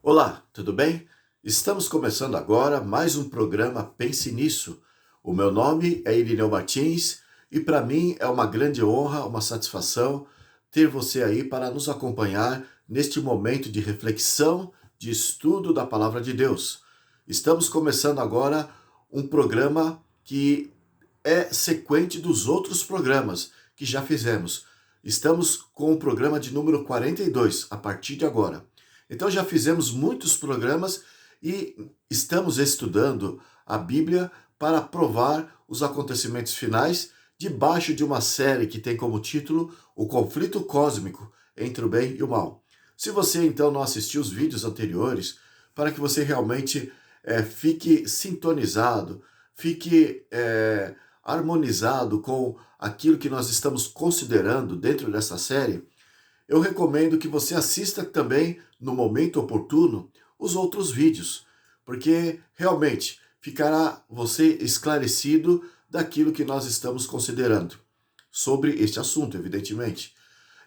Olá, tudo bem? Estamos começando agora mais um programa Pense Nisso. O meu nome é Irineu Martins e para mim é uma grande honra, uma satisfação ter você aí para nos acompanhar neste momento de reflexão, de estudo da Palavra de Deus. Estamos começando agora um programa que é sequente dos outros programas que já fizemos. Estamos com o programa de número 42 a partir de agora. Então já fizemos muitos programas e estamos estudando a Bíblia para provar os acontecimentos finais debaixo de uma série que tem como título O Conflito Cósmico entre o Bem e o Mal. Se você então não assistiu os vídeos anteriores, para que você realmente fique sintonizado, fique harmonizado com aquilo que nós estamos considerando dentro dessa série, eu recomendo que você assista também, no momento oportuno, os outros vídeos, porque realmente ficará você esclarecido daquilo que nós estamos considerando sobre este assunto, evidentemente.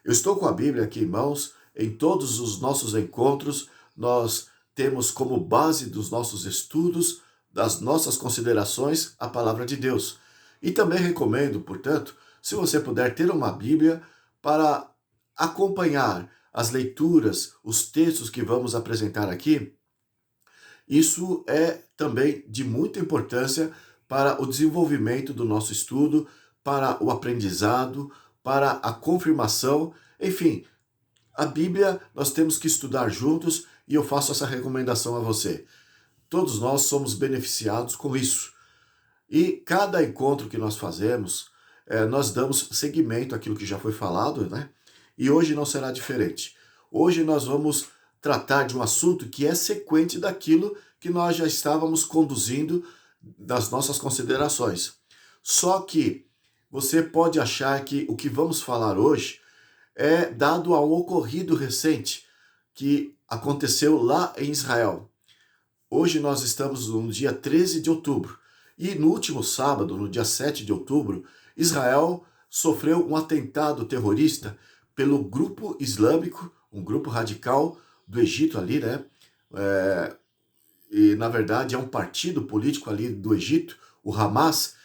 Eu estou com a Bíblia aqui em mãos, em todos os nossos encontros, nós temos como base dos nossos estudos, das nossas considerações, a palavra de Deus. E também recomendo, portanto, se você puder ter uma Bíblia para acompanhar as leituras, os textos que vamos apresentar aqui, isso é também de muita importância para o desenvolvimento do nosso estudo, para o aprendizado, para a confirmação, enfim, a Bíblia nós temos que estudar juntos e eu faço essa recomendação a você. Todos nós somos beneficiados com isso. E cada encontro que nós fazemos, nós damos seguimento àquilo que já foi falado, né? E hoje não será diferente. Hoje nós vamos tratar de um assunto que é sequente daquilo que nós já estávamos conduzindo das nossas considerações. Só que você pode achar que o que vamos falar hoje é dado a um ocorrido recente que aconteceu lá em Israel. Hoje nós estamos no dia 13 de outubro e no último sábado, no dia 7 de outubro, Israel sofreu um atentado terrorista pelo grupo islâmico, um grupo radical do Egito ali, né? É, e na verdade é um partido político ali do Egito, o Hamas,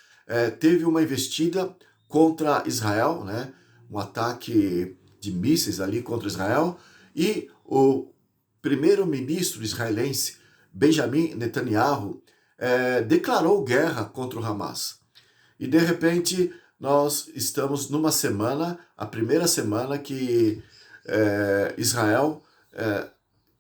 teve uma investida contra Israel, né? Um ataque de mísseis ali contra Israel e o primeiro-ministro israelense Benjamin Netanyahu declarou guerra contra o Hamas. E de repente nós estamos numa semana, a primeira semana que Israel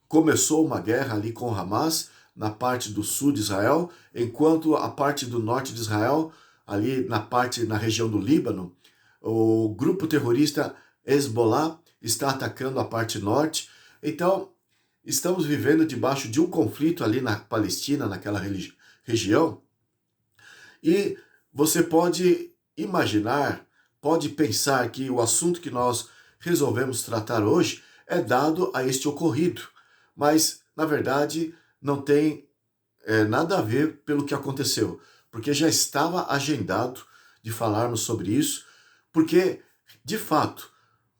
começou uma guerra ali com o Hamas na parte do sul de Israel, enquanto a parte do norte de Israel, ali na região do Líbano, o grupo terrorista Hezbollah está atacando a parte norte. Então, estamos vivendo debaixo de um conflito ali na Palestina, naquela região, e você pode imaginar, pode pensar que o assunto que nós resolvemos tratar hoje é dado a este ocorrido, mas na verdade não tem nada a ver pelo que aconteceu, porque já estava agendado de falarmos sobre isso, porque de fato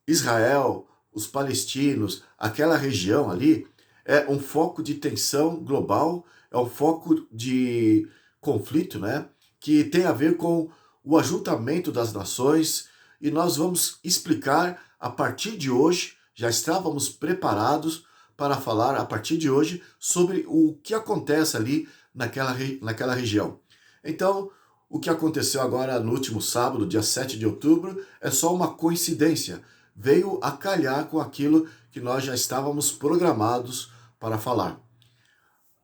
Israel, os palestinos, aquela região ali é um foco de tensão global, é um foco de conflito, né? Que tem a ver com o ajuntamento das nações e nós vamos explicar a partir de hoje, já estávamos preparados para falar a partir de hoje sobre o que acontece ali naquela região. Então, o que aconteceu agora no último sábado, dia 7 de outubro, é só uma coincidência. Veio a calhar com aquilo que nós já estávamos programados para falar.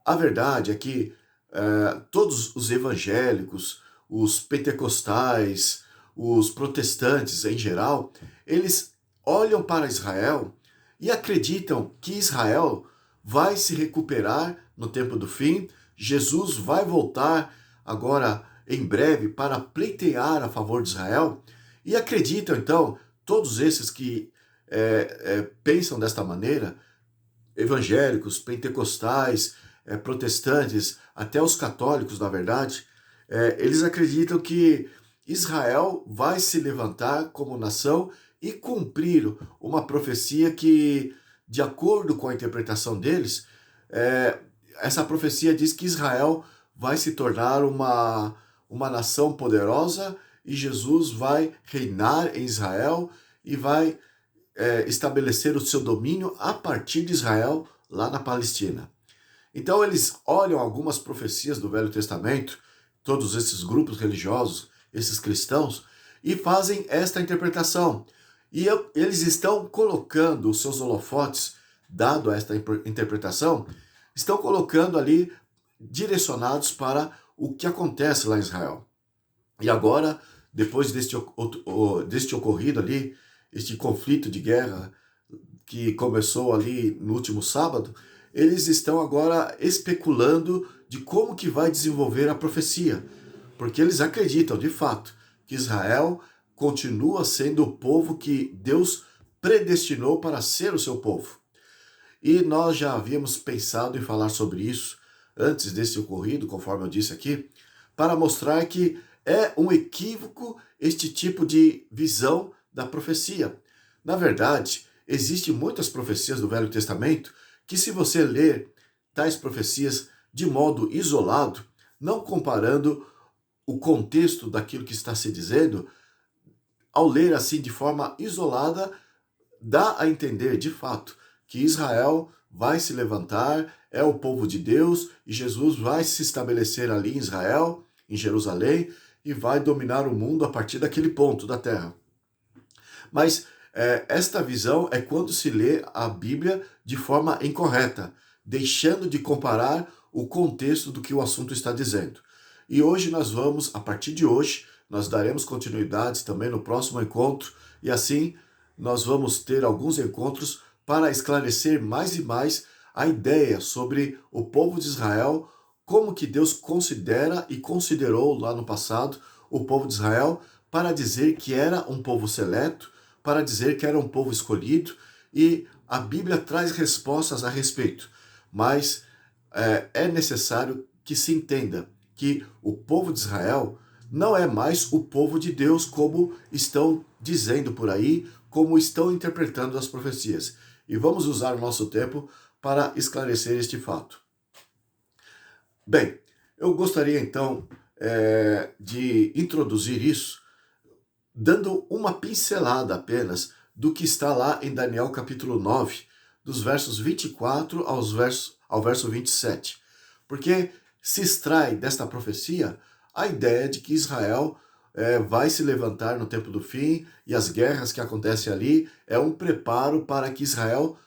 A verdade é que todos os evangélicos, os pentecostais, os protestantes em geral, eles olham para Israel e acreditam que Israel vai se recuperar no tempo do fim, Jesus vai voltar agora em breve para pleitear a favor de Israel, e acreditam então, todos esses que pensam desta maneira, evangélicos, pentecostais, protestantes, até os católicos, na verdade, eles acreditam que Israel vai se levantar como nação e cumprir uma profecia que, de acordo com a interpretação deles, essa profecia diz que Israel vai se tornar uma nação poderosa e Jesus vai reinar em Israel e vai estabelecer o seu domínio a partir de Israel lá na Palestina. Então eles olham algumas profecias do Velho Testamento, todos esses grupos religiosos, esses cristãos, e fazem esta interpretação. E eles estão colocando os seus holofotes, dado esta interpretação, estão colocando ali direcionados para o que acontece lá em Israel. E agora, depois deste ocorrido ali, este conflito de guerra que começou ali no último sábado, eles estão agora especulando de como que vai desenvolver a profecia, porque eles acreditam, de fato, que Israel continua sendo o povo que Deus predestinou para ser o seu povo. E nós já havíamos pensado em falar sobre isso antes desse ocorrido, conforme eu disse aqui, para mostrar que é um equívoco este tipo de visão da profecia. Na verdade, existem muitas profecias do Velho Testamento que, se você ler tais profecias de modo isolado, não comparando o contexto daquilo que está se dizendo, ao ler assim de forma isolada, dá a entender de fato que Israel vai se levantar, é o povo de Deus, e Jesus vai se estabelecer ali em Israel, em Jerusalém, e vai dominar o mundo a partir daquele ponto da terra. Mas esta visão é quando se lê a Bíblia de forma incorreta, deixando de comparar o contexto do que o assunto está dizendo. E hoje nós vamos, a partir de hoje, nós daremos continuidade também no próximo encontro, e assim nós vamos ter alguns encontros para esclarecer mais e mais a ideia sobre o povo de Israel, como que Deus considera e considerou lá no passado o povo de Israel, para dizer que era um povo seleto, para dizer que era um povo escolhido, e a Bíblia traz respostas a respeito. Mas é necessário que se entenda que o povo de Israel não é mais o povo de Deus, como estão dizendo por aí, como estão interpretando as profecias. E vamos usar o nosso tempo para esclarecer este fato. Bem, eu gostaria então de introduzir isso, dando uma pincelada apenas do que está lá em Daniel capítulo 9, dos versos 24 ao verso 27. Porque se extrai desta profecia a ideia de que Israel vai se levantar no tempo do fim, e as guerras que acontecem ali é um preparo para que Israel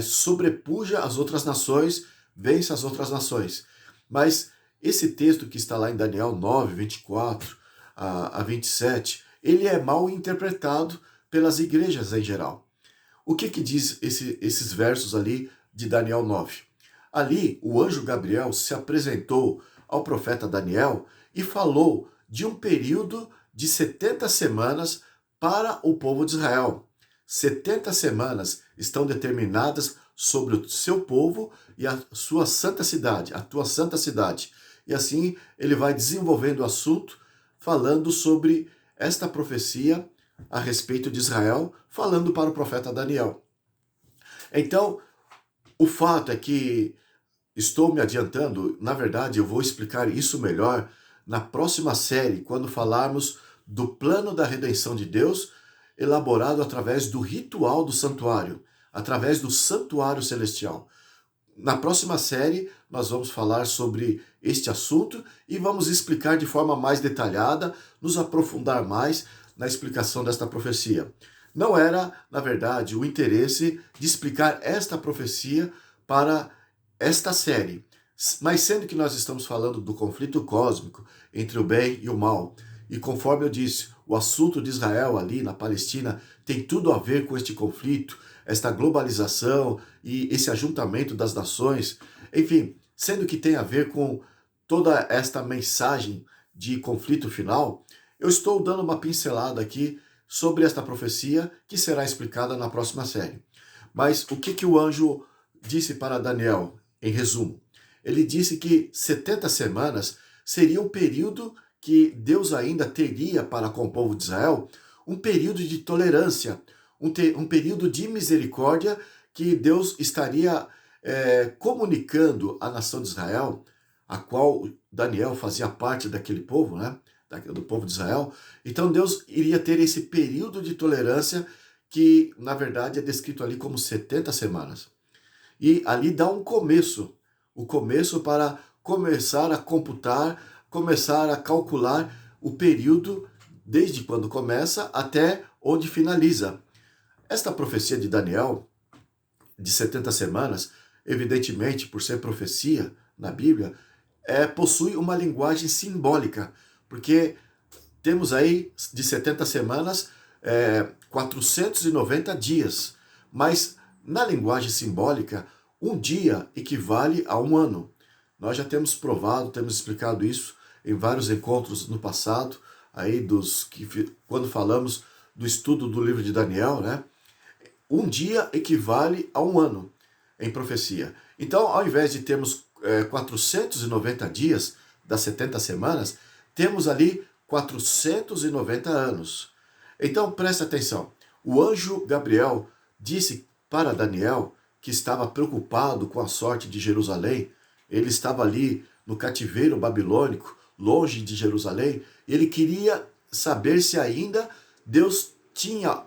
sobrepuja as outras nações, vença as outras nações. Mas esse texto que está lá em Daniel 9, 24 a 27, ele é mal interpretado pelas igrejas em geral. O que diz esses versos ali de Daniel 9? Ali, o anjo Gabriel se apresentou ao profeta Daniel e falou de um período de 70 semanas para o povo de Israel. 70 semanas estão determinadas sobre o seu povo e a sua santa cidade, a tua santa cidade. E assim ele vai desenvolvendo o assunto, falando sobre esta profecia a respeito de Israel, falando para o profeta Daniel. Então, o fato é que estou me adiantando, na verdade eu vou explicar isso melhor na próxima série, quando falarmos do plano da redenção de Deus, elaborado através do ritual do santuário, através do santuário celestial. Na próxima série, nós vamos falar sobre este assunto e vamos explicar de forma mais detalhada, nos aprofundar mais na explicação desta profecia. Não era, na verdade, o interesse de explicar esta profecia para esta série, mas sendo que nós estamos falando do conflito cósmico entre o bem e o mal, e conforme eu disse, o assunto de Israel ali na Palestina tem tudo a ver com este conflito, esta globalização e esse ajuntamento das nações, enfim, sendo que tem a ver com toda esta mensagem de conflito final, eu estou dando uma pincelada aqui sobre esta profecia que será explicada na próxima série. Mas o que o anjo disse para Daniel, em resumo? Ele disse que 70 semanas seria um período que Deus ainda teria para com o povo de Israel, um período de tolerância, um período de misericórdia que Deus estaria comunicando à nação de Israel, a qual Daniel fazia parte daquele povo, né? Do povo de Israel. Então Deus iria ter esse período de tolerância que, na verdade, é descrito ali como 70 semanas. E ali dá um começo, o começo para começar a computar, começar a calcular o período desde quando começa até onde finaliza. Esta profecia de Daniel, de 70 semanas, evidentemente, por ser profecia na Bíblia, possui uma linguagem simbólica, porque temos aí de 70 semanas 490 dias, mas na linguagem simbólica, um dia equivale a um ano. Nós já temos provado, temos explicado isso em vários encontros no passado, aí quando falamos do estudo do livro de Daniel, né? Um dia equivale a um ano em profecia. Então, ao invés de termos 490 dias das 70 semanas, temos ali 490 anos. Então, preste atenção. O anjo Gabriel disse para Daniel que estava preocupado com a sorte de Jerusalém. Ele estava ali no cativeiro babilônico, longe de Jerusalém, e ele queria saber se ainda Deus tinha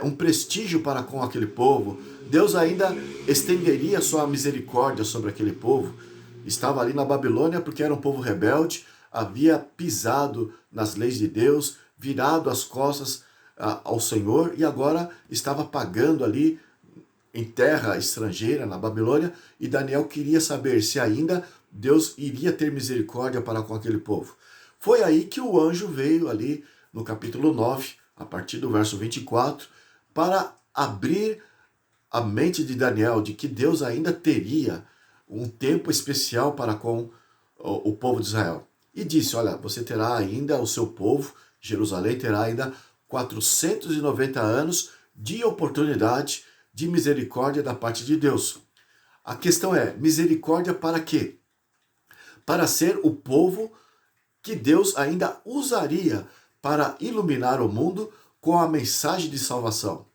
um prestígio para com aquele povo. Deus ainda estenderia sua misericórdia sobre aquele povo. Estava ali na Babilônia porque era um povo rebelde, havia pisado nas leis de Deus, virado as costas ao Senhor e agora estava pagando ali em terra estrangeira, na Babilônia, e Daniel queria saber se ainda Deus iria ter misericórdia para com aquele povo. Foi aí que o anjo veio ali no capítulo 9, a partir do verso 24, para abrir a mente de Daniel de que Deus ainda teria um tempo especial para com o povo de Israel. E disse, olha, você terá ainda, o seu povo, Jerusalém, terá ainda 490 anos de oportunidade, de misericórdia da parte de Deus. A questão é, misericórdia para quê? Para ser o povo que Deus ainda usaria para iluminar o mundo com a mensagem de salvação.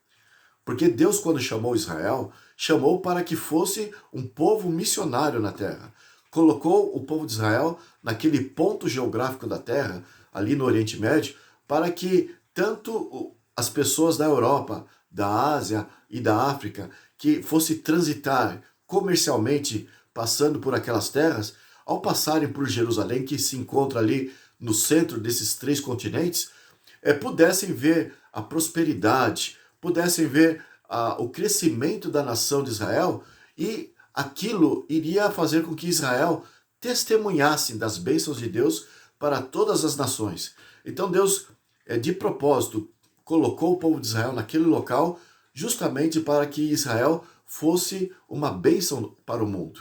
Porque Deus, quando chamou Israel, chamou para que fosse um povo missionário na terra. Colocou o povo de Israel naquele ponto geográfico da terra, ali no Oriente Médio, para que tanto as pessoas da Europa, da Ásia e da África, que fosse transitar comercialmente passando por aquelas terras, ao passarem por Jerusalém, que se encontra ali no centro desses 3 continentes, pudessem ver a prosperidade, pudessem ver o crescimento da nação de Israel, e aquilo iria fazer com que Israel testemunhasse das bênçãos de Deus para todas as nações. Então Deus, de propósito, colocou o povo de Israel naquele local justamente para que Israel fosse uma bênção para o mundo.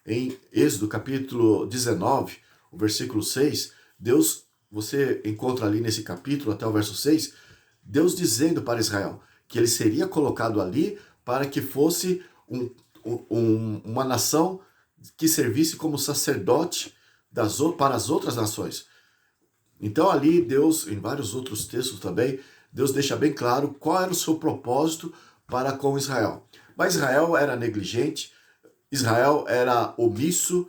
Em Êxodo capítulo 19, o versículo 6, Deus, você encontra ali nesse capítulo até o verso 6, Deus dizendo para Israel que ele seria colocado ali para que fosse uma nação que servisse como sacerdote para as outras nações. Então ali Deus, em vários outros textos também, Deus deixa bem claro qual era o seu propósito para com Israel. Mas Israel era negligente, Israel era omisso,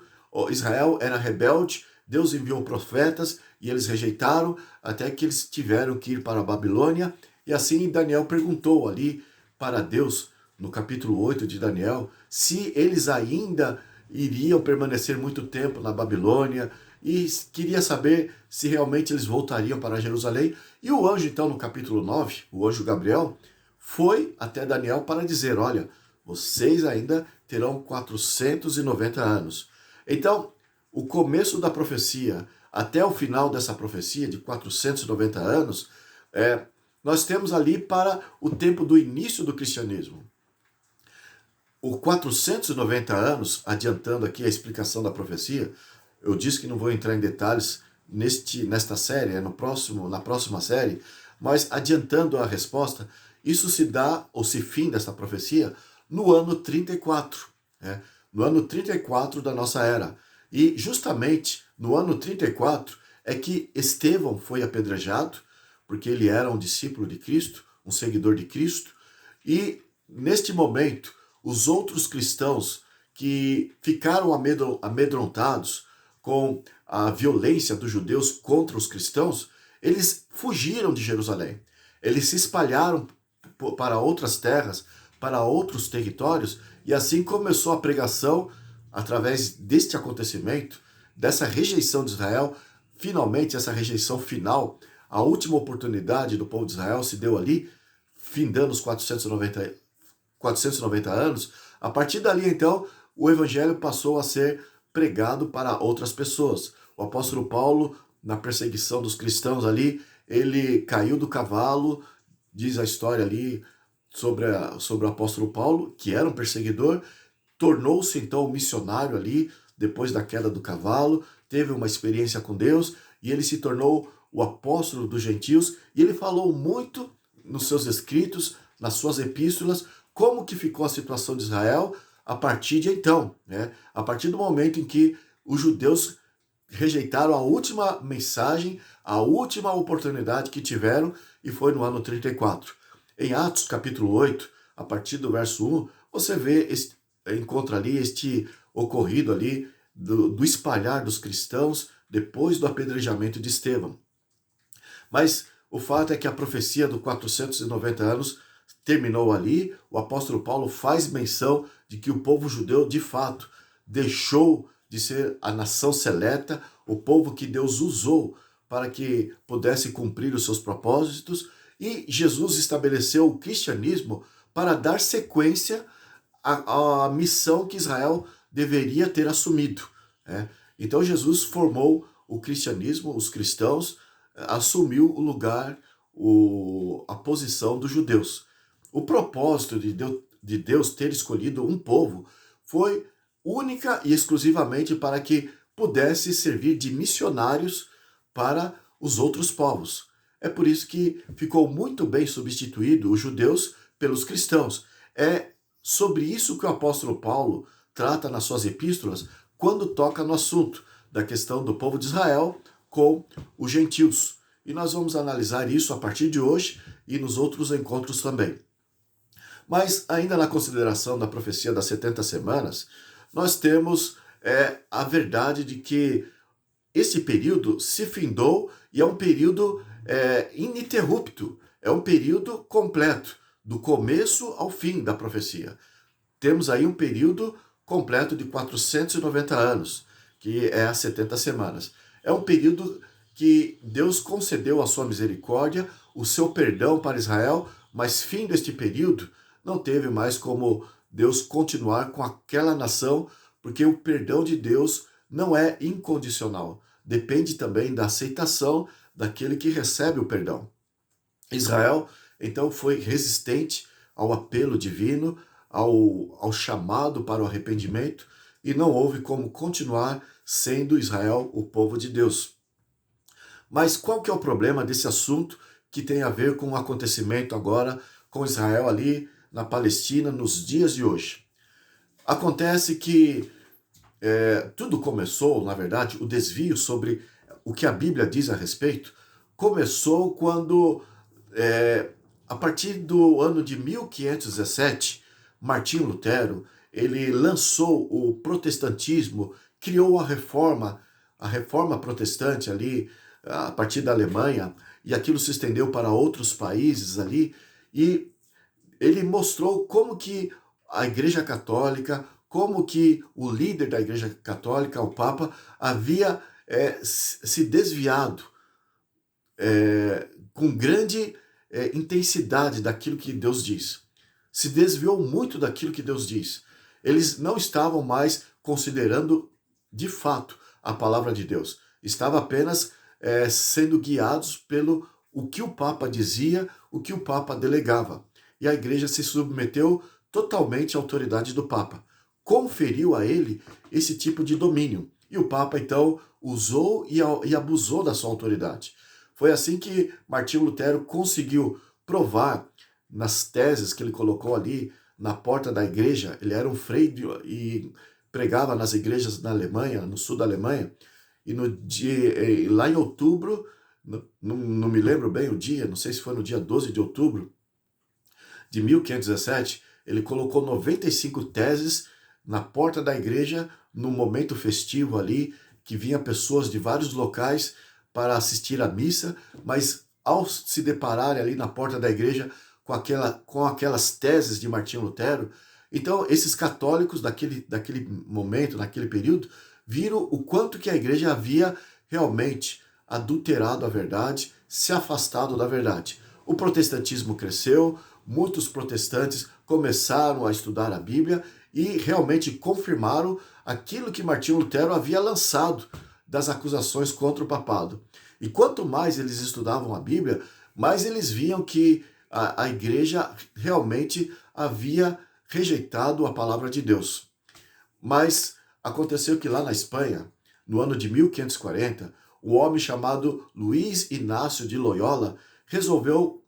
Israel era rebelde, Deus enviou profetas e eles rejeitaram, até que eles tiveram que ir para a Babilônia. E assim Daniel perguntou ali para Deus, no capítulo 8 de Daniel, se eles ainda iriam permanecer muito tempo na Babilônia, e queria saber se realmente eles voltariam para Jerusalém. E o anjo, então, no capítulo 9, o anjo Gabriel, foi até Daniel para dizer, olha, vocês ainda terão 490 anos. Então, o começo da profecia, até o final dessa profecia, de 490 anos, nós temos ali para o tempo do início do cristianismo. O 490 anos, adiantando aqui a explicação da profecia, eu disse que não vou entrar em detalhes nesta série, na próxima série, mas adiantando a resposta, isso se dá, ou se finda essa profecia, no ano 34, no ano 34 da nossa era. E justamente no ano 34 é que Estevão foi apedrejado, porque ele era um discípulo de Cristo, um seguidor de Cristo, e neste momento os outros cristãos que ficaram amedrontados com a violência dos judeus contra os cristãos, eles fugiram de Jerusalém. Eles se espalharam para outras terras, para outros territórios, e assim começou a pregação através deste acontecimento, dessa rejeição de Israel. Finalmente, essa rejeição final, a última oportunidade do povo de Israel se deu ali, findando os 490 anos. A partir dali, então, o evangelho passou a ser pregado para outras pessoas. O apóstolo Paulo, na perseguição dos cristãos ali, ele caiu do cavalo, diz a história ali sobre o apóstolo Paulo, que era um perseguidor, tornou-se então um missionário ali, depois da queda do cavalo, teve uma experiência com Deus, e ele se tornou o apóstolo dos gentios, e ele falou muito nos seus escritos, nas suas epístolas, como que ficou a situação de Israel a partir de então, né? A partir do momento em que os judeus rejeitaram a última mensagem, a última oportunidade que tiveram, e foi no ano 34. Em Atos capítulo 8, a partir do verso 1, você encontra ali este ocorrido ali do espalhar dos cristãos depois do apedrejamento de Estevão. Mas o fato é que a profecia dos 490 anos terminou ali. O apóstolo Paulo faz menção de que o povo judeu, de fato, deixou de ser a nação seleta, o povo que Deus usou para que pudesse cumprir os seus propósitos, e Jesus estabeleceu o cristianismo para dar sequência à missão que Israel deveria ter assumido, né? Então Jesus formou o cristianismo, os cristãos, assumiu o lugar, a posição dos judeus. O propósito de Deus ter escolhido um povo foi única e exclusivamente para que pudesse servir de missionários para os outros povos. É por isso que ficou muito bem substituído os judeus pelos cristãos. É sobre isso que o apóstolo Paulo trata nas suas epístolas quando toca no assunto da questão do povo de Israel com os gentios. E nós vamos analisar isso a partir de hoje e nos outros encontros também. Mas ainda na consideração da profecia das 70 semanas, nós temos a verdade de que esse período se findou e é um período ininterrupto, é um período completo, do começo ao fim da profecia. Temos aí um período completo de 490 anos, que é as 70 semanas. É um período que Deus concedeu a sua misericórdia, o seu perdão para Israel, mas fim deste período, não teve mais como Deus continuar com aquela nação, porque o perdão de Deus não é incondicional. Depende também da aceitação daquele que recebe o perdão. Israel, então, foi resistente ao apelo divino, ao chamado para o arrependimento, e não houve como continuar sendo Israel o povo de Deus. Mas qual que é o problema desse assunto que tem a ver com o acontecimento agora com Israel ali na Palestina nos dias de hoje? Acontece que tudo começou, na verdade, o desvio sobre o que a Bíblia diz a respeito, começou quando, a partir do ano de 1517, Martinho Lutero, ele lançou o protestantismo, criou a reforma protestante ali, a partir da Alemanha, e aquilo se estendeu para outros países ali, e ele mostrou como que a Igreja Católica, como que o líder da Igreja Católica, o Papa, havia se desviado com grande intensidade daquilo que Deus diz. Se desviou muito daquilo que Deus diz. Eles não estavam mais considerando de fato a palavra de Deus. Estavam apenas sendo guiados pelo o que o Papa dizia, o que o Papa delegava. E a igreja se submeteu totalmente à autoridade do Papa. Conferiu a ele esse tipo de domínio. E o Papa, então, usou e abusou da sua autoridade. Foi assim que Martinho Lutero conseguiu provar nas teses que ele colocou ali na porta da igreja. Ele era um frei e pregava nas igrejas na Alemanha, no sul da Alemanha. E lá em outubro, não me lembro bem o dia, não sei se foi no dia 12 de outubro de 1517, ele colocou 95 teses na porta da igreja, no momento festivo ali, que vinha pessoas de vários locais para assistir à missa, mas ao se depararem ali na porta da igreja com aquelas teses de Martinho Lutero, então esses católicos daquele momento, naquele período, viram o quanto que a igreja havia realmente adulterado a verdade, se afastado da verdade. O protestantismo cresceu, muitos protestantes começaram a estudar a Bíblia e realmente confirmaram aquilo que Martinho Lutero havia lançado das acusações contra o papado. E quanto mais eles estudavam a Bíblia, mais eles viam que a igreja realmente havia rejeitado a palavra de Deus. Mas aconteceu que lá na Espanha, no ano de 1540, um homem chamado Luís Inácio de Loyola resolveu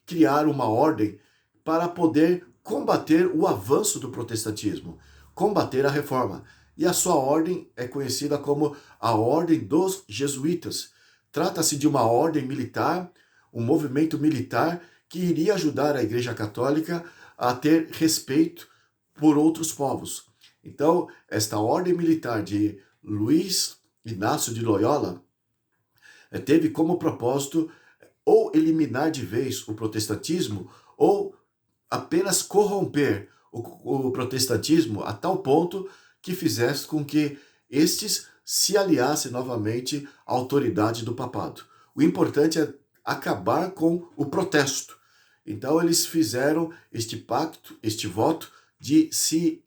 criar uma ordem para poder combater o avanço do protestantismo, combater a reforma. E a sua ordem é conhecida como a Ordem dos Jesuítas. Trata-se de uma ordem militar, um movimento militar que iria ajudar a Igreja Católica a ter respeito por outros povos. Então, esta ordem militar de Luís Inácio de Loyola teve como propósito ou eliminar de vez o protestantismo ou apenas corromper o protestantismo a tal ponto que fizesse com que estes se aliassem novamente à autoridade do papado. O importante é acabar com o protesto. Então eles fizeram este pacto, este voto de se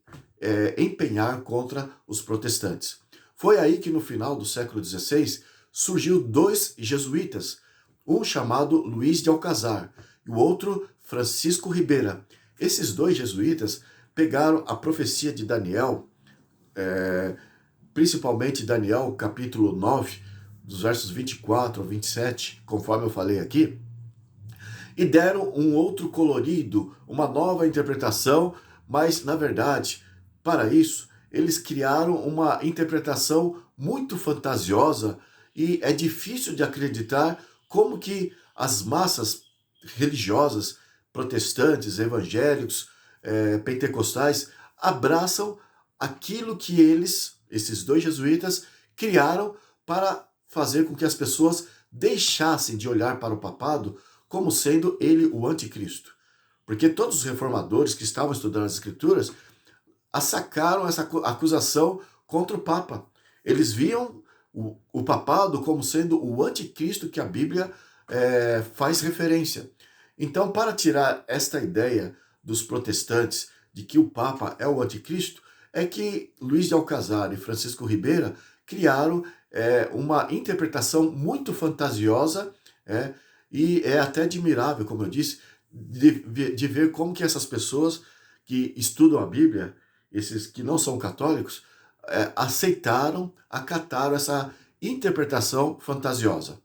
empenhar contra os protestantes. Foi aí que no final do século XVI surgiu dois jesuítas, um chamado Luís de Alcazar e o outro Francisco Ribeira. Esses dois jesuítas pegaram a profecia de Daniel, principalmente Daniel capítulo 9, dos versos 24 a 27, conforme eu falei aqui, e deram um outro colorido, uma nova interpretação, mas, na verdade, para isso, eles criaram uma interpretação muito fantasiosa e é difícil de acreditar como que as massas religiosas, protestantes, evangélicos, pentecostais, abraçam aquilo que esses dois jesuítas, criaram para fazer com que as pessoas deixassem de olhar para o papado como sendo ele o anticristo. Porque todos os reformadores que estavam estudando as escrituras assacaram essa acusação contra o Papa. Eles viam o papado como sendo o anticristo que a Bíblia faz referência. Então, para tirar esta ideia dos protestantes de que o Papa é o anticristo, é que Luís de Alcazar e Francisco Ribeira criaram uma interpretação muito fantasiosa, e é até admirável, como eu disse, de ver como que essas pessoas que estudam a Bíblia, esses que não são católicos, acataram essa interpretação fantasiosa.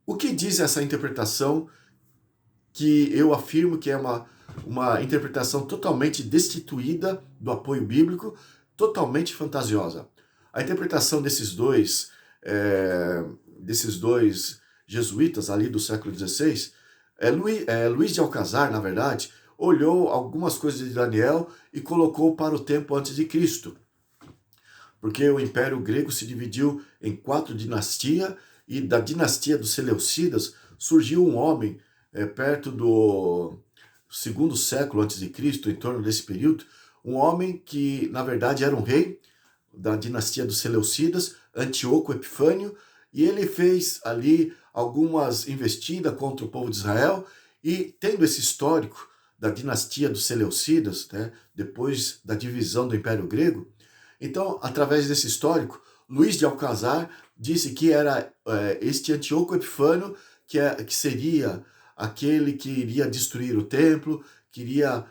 O que diz essa interpretação que eu afirmo que é uma interpretação totalmente destituída do apoio bíblico, totalmente fantasiosa? A interpretação desses dois jesuítas ali do século XVI, Luís de Alcazar, na verdade, olhou algumas coisas de Daniel e colocou para o tempo antes de Cristo. Porque o Império Grego se dividiu em 4 dinastias, e da dinastia dos Seleucidas surgiu um homem perto do segundo século antes de Cristo, em torno desse período, um homem que, na verdade, era um rei da dinastia dos Seleucidas, Antíoco Epifânio, e ele fez ali algumas investidas contra o povo de Israel, e tendo esse histórico da dinastia dos Seleucidas, depois da divisão do Império Grego, então, através desse histórico, Luís de Alcazar disse que era este Antíoco Epifânio que seria aquele que iria destruir o templo, que iria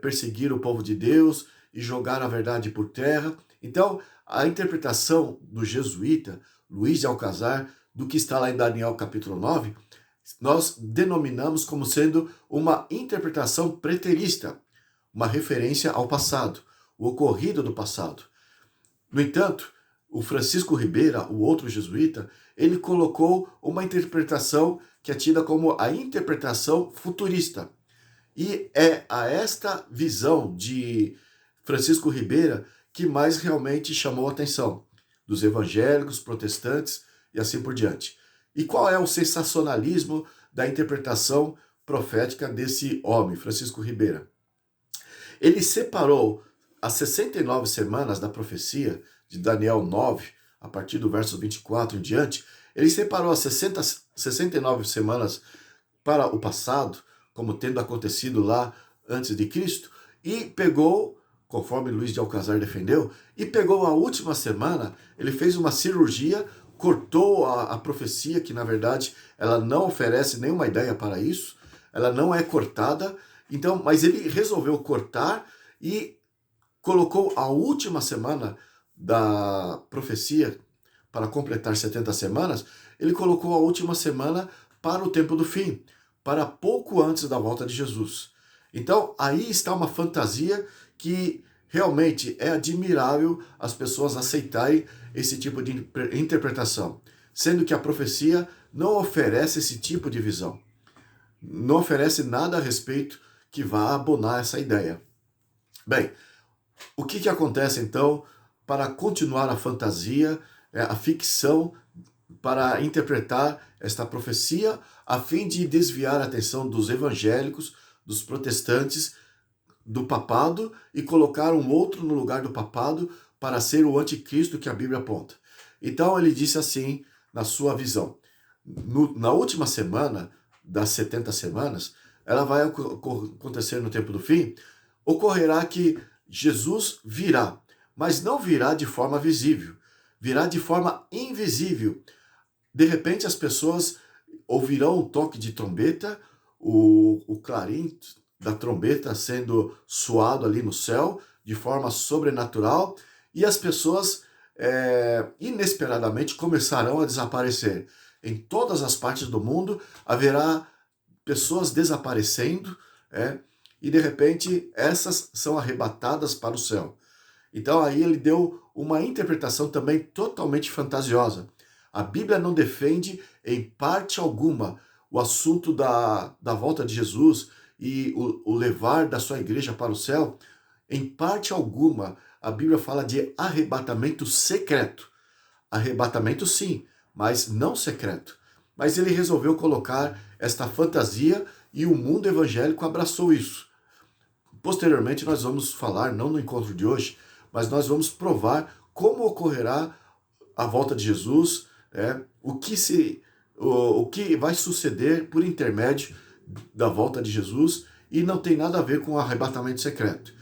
perseguir o povo de Deus e jogar a verdade por terra. Então, a interpretação do jesuíta Luís de Alcazar, do que está lá em Daniel capítulo 9, nós denominamos como sendo uma interpretação preterista, uma referência ao passado, o ocorrido do passado. No entanto, o Francisco Ribeira, o outro jesuíta, ele colocou uma interpretação que é tida como a interpretação futurista. E é a esta visão de Francisco Ribeira que mais realmente chamou a atenção dos evangélicos, protestantes e assim por diante. E qual é o sensacionalismo da interpretação profética desse homem, Francisco Ribeira? Ele separou as 69 semanas da profecia de Daniel 9, a partir do verso 24 em diante, ele separou as 69 semanas para o passado, como tendo acontecido lá antes de Cristo, e pegou, conforme Luiz de Alcazar defendeu, e pegou a última semana, ele fez uma cirurgia, cortou a profecia, que na verdade ela não oferece nenhuma ideia para isso, ela não é cortada, então, mas ele resolveu cortar e colocou a última semana da profecia para completar 70 semanas, ele colocou a última semana para o tempo do fim, para pouco antes da volta de Jesus. Então, aí está uma fantasia que realmente é admirável as pessoas aceitarem esse tipo de interpretação, sendo que a profecia não oferece esse tipo de visão. Não oferece nada a respeito que vá abonar essa ideia. Bem, o que acontece então para continuar a fantasia, a ficção, para interpretar esta profecia, a fim de desviar a atenção dos evangélicos, dos protestantes, do papado e colocar um outro no lugar do papado para ser o anticristo que a Bíblia aponta. Então ele disse assim, na sua visão, na última semana das 70 semanas, ela vai acontecer no tempo do fim, ocorrerá que Jesus virá, mas não virá de forma visível, virá de forma invisível. De repente as pessoas ouvirão o toque de trombeta, o clarim da trombeta sendo soado ali no céu, de forma sobrenatural, e as pessoas inesperadamente começarão a desaparecer. Em todas as partes do mundo haverá pessoas desaparecendo, e de repente essas são arrebatadas para o céu. Então aí ele deu uma interpretação também totalmente fantasiosa. A Bíblia não defende em parte alguma o assunto da volta de Jesus e o levar da sua igreja para o céu. Em parte alguma, a Bíblia fala de arrebatamento secreto. Arrebatamento sim, mas não secreto. Mas ele resolveu colocar esta fantasia e o mundo evangélico abraçou isso. Posteriormente nós vamos falar, não no encontro de hoje, mas nós vamos provar como ocorrerá a volta de Jesus, o que vai suceder por intermédio da volta de Jesus, e não tem nada a ver com o arrebatamento secreto.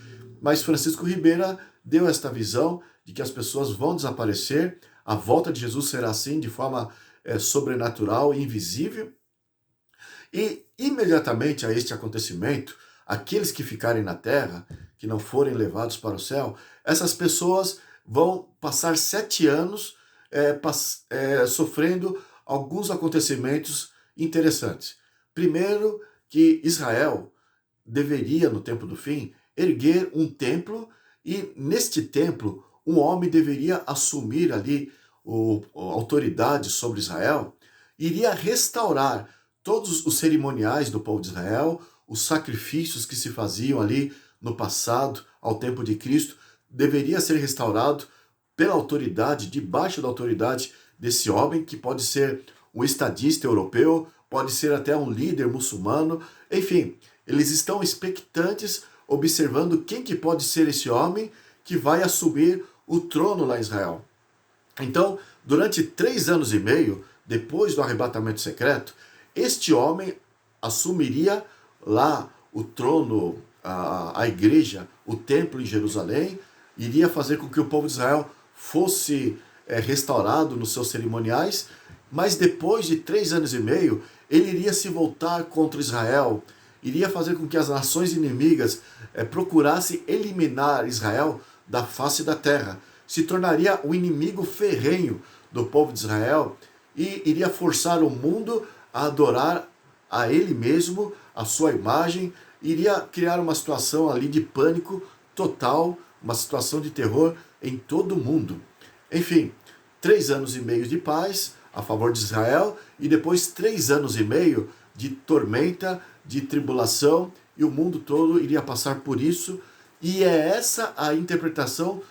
Mas Francisco Ribeira deu esta visão de que as pessoas vão desaparecer, a volta de Jesus será assim, de forma sobrenatural e invisível, e imediatamente a este acontecimento, aqueles que ficarem na terra, que não forem levados para o céu, essas pessoas vão passar 7 anos sofrendo alguns acontecimentos interessantes. Primeiro, que Israel deveria, no tempo do fim, erguer um templo, e neste templo um homem deveria assumir ali a autoridade sobre Israel, iria restaurar todos os cerimoniais do povo de Israel, os sacrifícios que se faziam ali no passado, ao tempo de Cristo, deveria ser restaurado pela autoridade, debaixo da autoridade desse homem, que pode ser um estadista europeu, pode ser até um líder muçulmano, enfim, eles estão expectantes, observando quem que pode ser esse homem que vai assumir o trono lá em Israel. Então, durante 3 anos e meio, depois do arrebatamento secreto, este homem assumiria lá o trono, a igreja, o templo em Jerusalém, iria fazer com que o povo de Israel fosse restaurado nos seus cerimoniais, mas depois de 3 anos e meio, ele iria se voltar contra Israel, iria fazer com que as nações inimigas procurassem eliminar Israel da face da terra, se tornaria o inimigo ferrenho do povo de Israel e iria forçar o mundo a adorar a ele mesmo, a sua imagem, iria criar uma situação ali de pânico total, uma situação de terror em todo o mundo. Enfim, 3 anos e meio de paz a favor de Israel e depois 3 anos e meio de tormenta, de tribulação, e o mundo todo iria passar por isso, E é essa a interpretação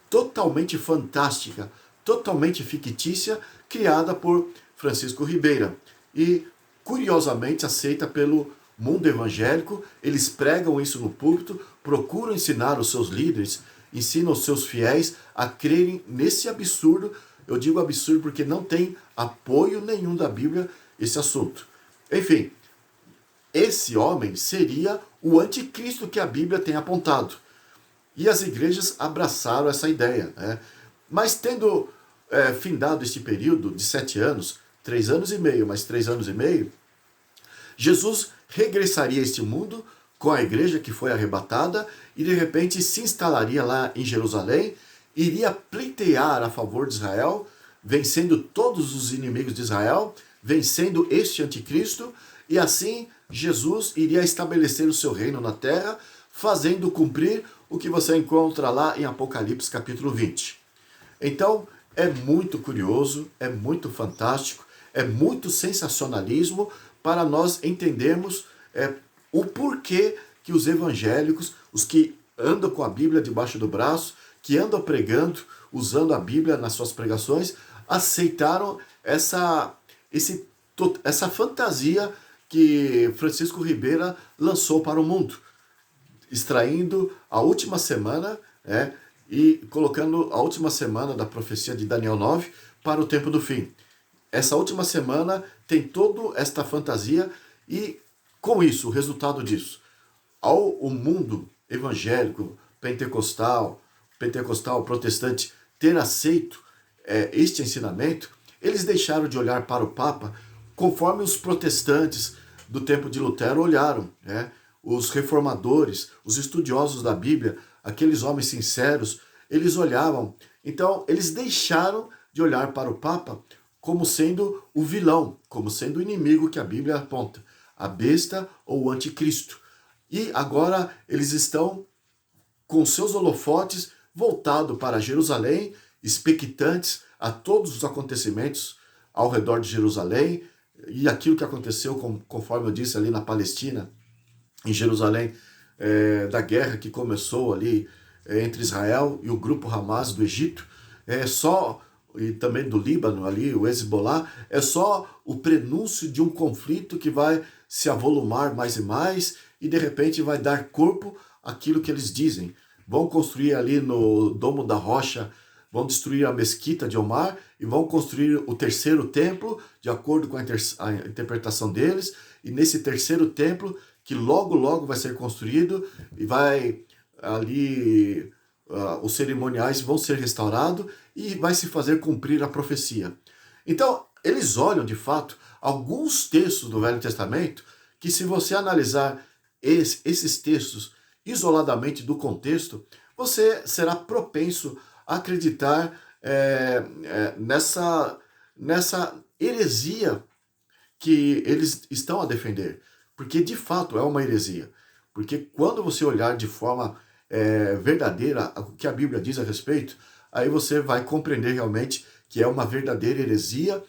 totalmente fantástica, totalmente fictícia, criada por Francisco Ribeira. E, curiosamente, aceita pelo mundo evangélico. Eles pregam isso no púlpito, procuram ensinar os seus líderes, ensinam os seus fiéis a crerem nesse absurdo. Eu digo absurdo porque não tem apoio nenhum da Bíblia esse assunto. Enfim, esse homem seria o anticristo que a Bíblia tem apontado. E as igrejas abraçaram essa ideia, né? Mas tendo findado este período de 7 anos, 3 anos e meio, mais 3 anos e meio, Jesus regressaria a este mundo com a igreja que foi arrebatada e de repente se instalaria lá em Jerusalém, iria pleitear a favor de Israel, vencendo todos os inimigos de Israel, vencendo este anticristo, e assim Jesus iria estabelecer o seu reino na terra, fazendo cumprir o que você encontra lá em Apocalipse capítulo 20. Então, é muito curioso, é muito fantástico, é muito sensacionalismo para nós entendermos o porquê que os evangélicos, os que andam com a Bíblia debaixo do braço, que andam pregando, usando a Bíblia nas suas pregações, aceitaram essa fantasia que Francisco Ribeira lançou para o mundo, extraindo a última semana, e colocando a última semana da profecia de Daniel 9 para o tempo do fim. Essa última semana tem toda esta fantasia e, com isso, o resultado disso, o mundo evangélico, pentecostal, protestante, ter aceito este ensinamento, eles deixaram de olhar para o Papa conforme os protestantes do tempo de Lutero olharam, né? Os reformadores, os estudiosos da Bíblia, aqueles homens sinceros, eles olhavam. Então, eles deixaram de olhar para o Papa como sendo o vilão, como sendo o inimigo que a Bíblia aponta, a besta ou o anticristo. E agora eles estão com seus holofotes voltados para Jerusalém, expectantes a todos os acontecimentos ao redor de Jerusalém e aquilo que aconteceu, conforme eu disse, ali na Palestina, em Jerusalém, da guerra que começou ali entre Israel e o grupo Hamas do Egito, e também do Líbano ali, o Hezbollah, é só o prenúncio de um conflito que vai se avolumar mais e mais e de repente vai dar corpo àquilo que eles dizem. Vão construir ali no Domo da Rocha, vão destruir a mesquita de Omar e vão construir o terceiro templo, de acordo com a interpretação deles, e nesse terceiro templo, que logo logo vai ser construído e vai ali os cerimoniais vão ser restaurados e vai se fazer cumprir a profecia. Então, eles olham de fato alguns textos do Velho Testamento que, se você analisar esses textos isoladamente do contexto, você será propenso a acreditar nessa heresia que eles estão a defender. Porque de fato é uma heresia. Porque quando você olhar de forma verdadeira o que a Bíblia diz a respeito, aí você vai compreender realmente que é uma verdadeira heresia,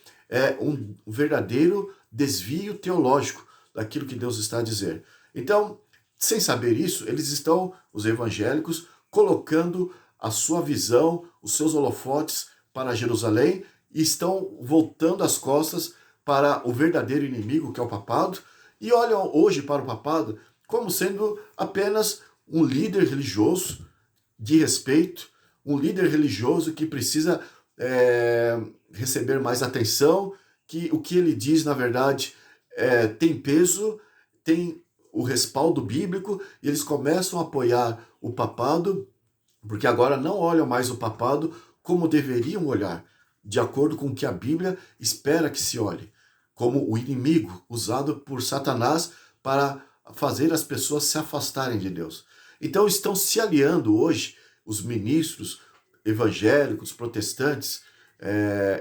um verdadeiro desvio teológico daquilo que Deus está a dizer. Então, sem saber isso, eles estão, os evangélicos, colocando a sua visão, os seus holofotes para Jerusalém e estão voltando as costas para o verdadeiro inimigo, que é o papado, e olham hoje para o papado como sendo apenas um líder religioso de respeito, um líder religioso que precisa receber mais atenção, que o que ele diz, na verdade, tem peso, tem o respaldo bíblico, e eles começam a apoiar o papado, porque agora não olham mais o papado como deveriam olhar, de acordo com o que a Bíblia espera que se olhe, como o inimigo usado por Satanás para fazer as pessoas se afastarem de Deus. Então estão se aliando hoje, os ministros evangélicos, protestantes,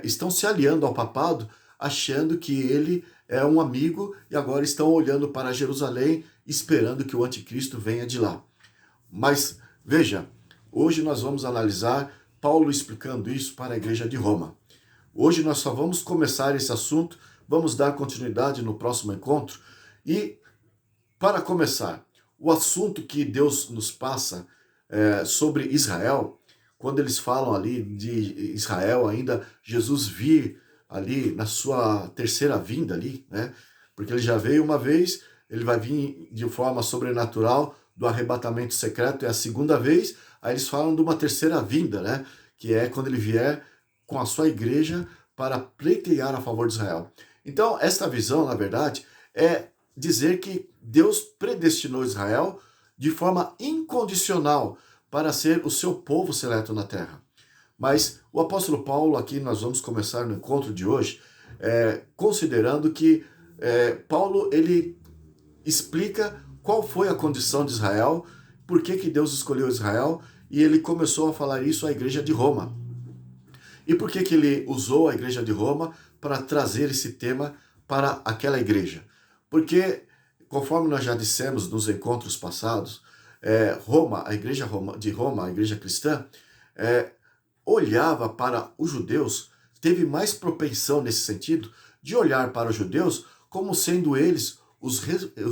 estão se aliando ao papado, achando que ele é um amigo e agora estão olhando para Jerusalém, esperando que o anticristo venha de lá. Mas veja, hoje nós vamos analisar Paulo explicando isso para a igreja de Roma. Hoje nós só vamos começar esse assunto, vamos dar continuidade no próximo encontro. E, para começar, o assunto que Deus nos passa sobre Israel, quando eles falam ali de Israel ainda, Jesus vir ali na sua terceira vinda ali, né? Porque ele já veio uma vez, ele vai vir de forma sobrenatural do arrebatamento secreto, é a segunda vez, aí eles falam de uma terceira vinda, né? Que é quando ele vier com a sua igreja para pleitear a favor de Israel. Então, esta visão, na verdade, é dizer que Deus predestinou Israel de forma incondicional para ser o seu povo seleto na terra. Mas o apóstolo Paulo, aqui nós vamos começar no encontro de hoje, considerando que Paulo ele explica qual foi a condição de Israel, por que Deus escolheu Israel, e ele começou a falar isso à igreja de Roma. E por que ele usou a igreja de Roma para trazer esse tema para aquela igreja? Porque, conforme nós já dissemos nos encontros passados, Roma, a igreja de Roma, a igreja cristã, olhava para os judeus, teve mais propensão nesse sentido, de olhar para os judeus como sendo eles os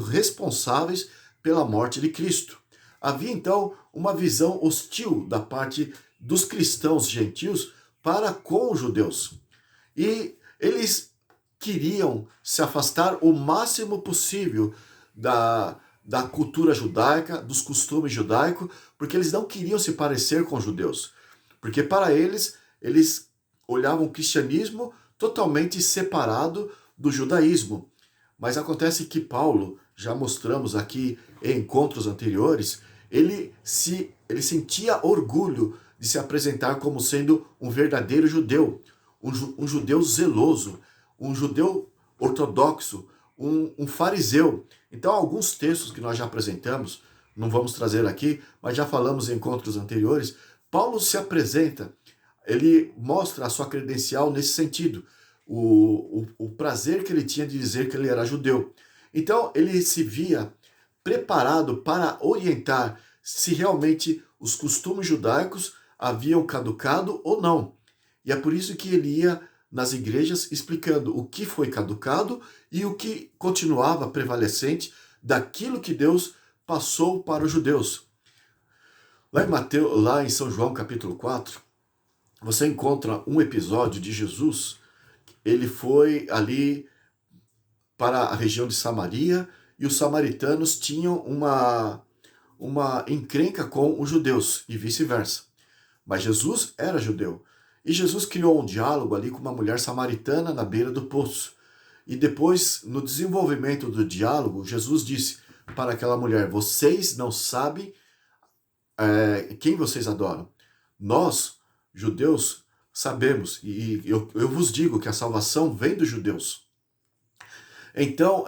responsáveis pela morte de Cristo. Havia então uma visão hostil da parte dos cristãos gentios para com os judeus. E eles queriam se afastar o máximo possível da cultura judaica, dos costumes judaicos, porque eles não queriam se parecer com os judeus. Porque para eles olhavam o cristianismo totalmente separado do judaísmo. Mas acontece que Paulo, já mostramos aqui em encontros anteriores, ele sentia orgulho de se apresentar como sendo um verdadeiro judeu, um judeu zeloso, um judeu ortodoxo, um fariseu. Então, alguns textos que nós já apresentamos, não vamos trazer aqui, mas já falamos em encontros anteriores, Paulo se apresenta, ele mostra a sua credencial nesse sentido, o prazer que ele tinha de dizer que ele era judeu. Então, ele se via preparado para orientar se realmente os costumes judaicos haviam caducado ou não. E é por isso que ele ia nas igrejas explicando o que foi caducado e o que continuava prevalecente daquilo que Deus passou para os judeus. Lá em São João capítulo 4, você encontra um episódio de Jesus. Ele foi ali para a região de Samaria e os samaritanos tinham uma encrenca com os judeus e vice-versa. Mas Jesus era judeu. E Jesus criou um diálogo ali com uma mulher samaritana na beira do poço. E depois, no desenvolvimento do diálogo, Jesus disse para aquela mulher: vocês não sabem quem vocês adoram. Nós, judeus, sabemos, e eu vos digo que a salvação vem dos judeus. Então,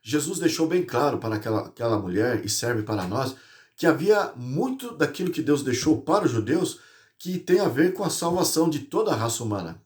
Jesus deixou bem claro para aquela mulher, e serve para nós, que havia muito daquilo que Deus deixou para os judeus que tem a ver com a salvação de toda a raça humana.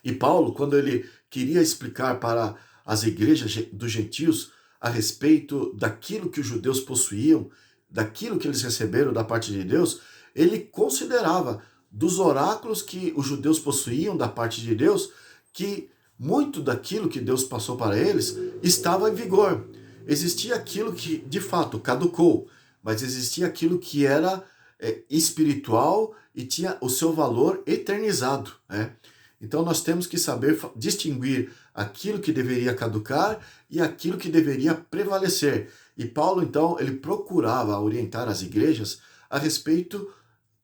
E Paulo, quando ele queria explicar para as igrejas dos gentios a respeito daquilo que os judeus possuíam, daquilo que eles receberam da parte de Deus, ele considerava dos oráculos que os judeus possuíam da parte de Deus, que muito daquilo que Deus passou para eles estava em vigor. Existia aquilo que, de fato, caducou, mas existia aquilo que era espiritual e tinha o seu valor eternizado, né? Então nós temos que saber distinguir aquilo que deveria caducar e aquilo que deveria prevalecer. E Paulo, então, ele procurava orientar as igrejas a respeito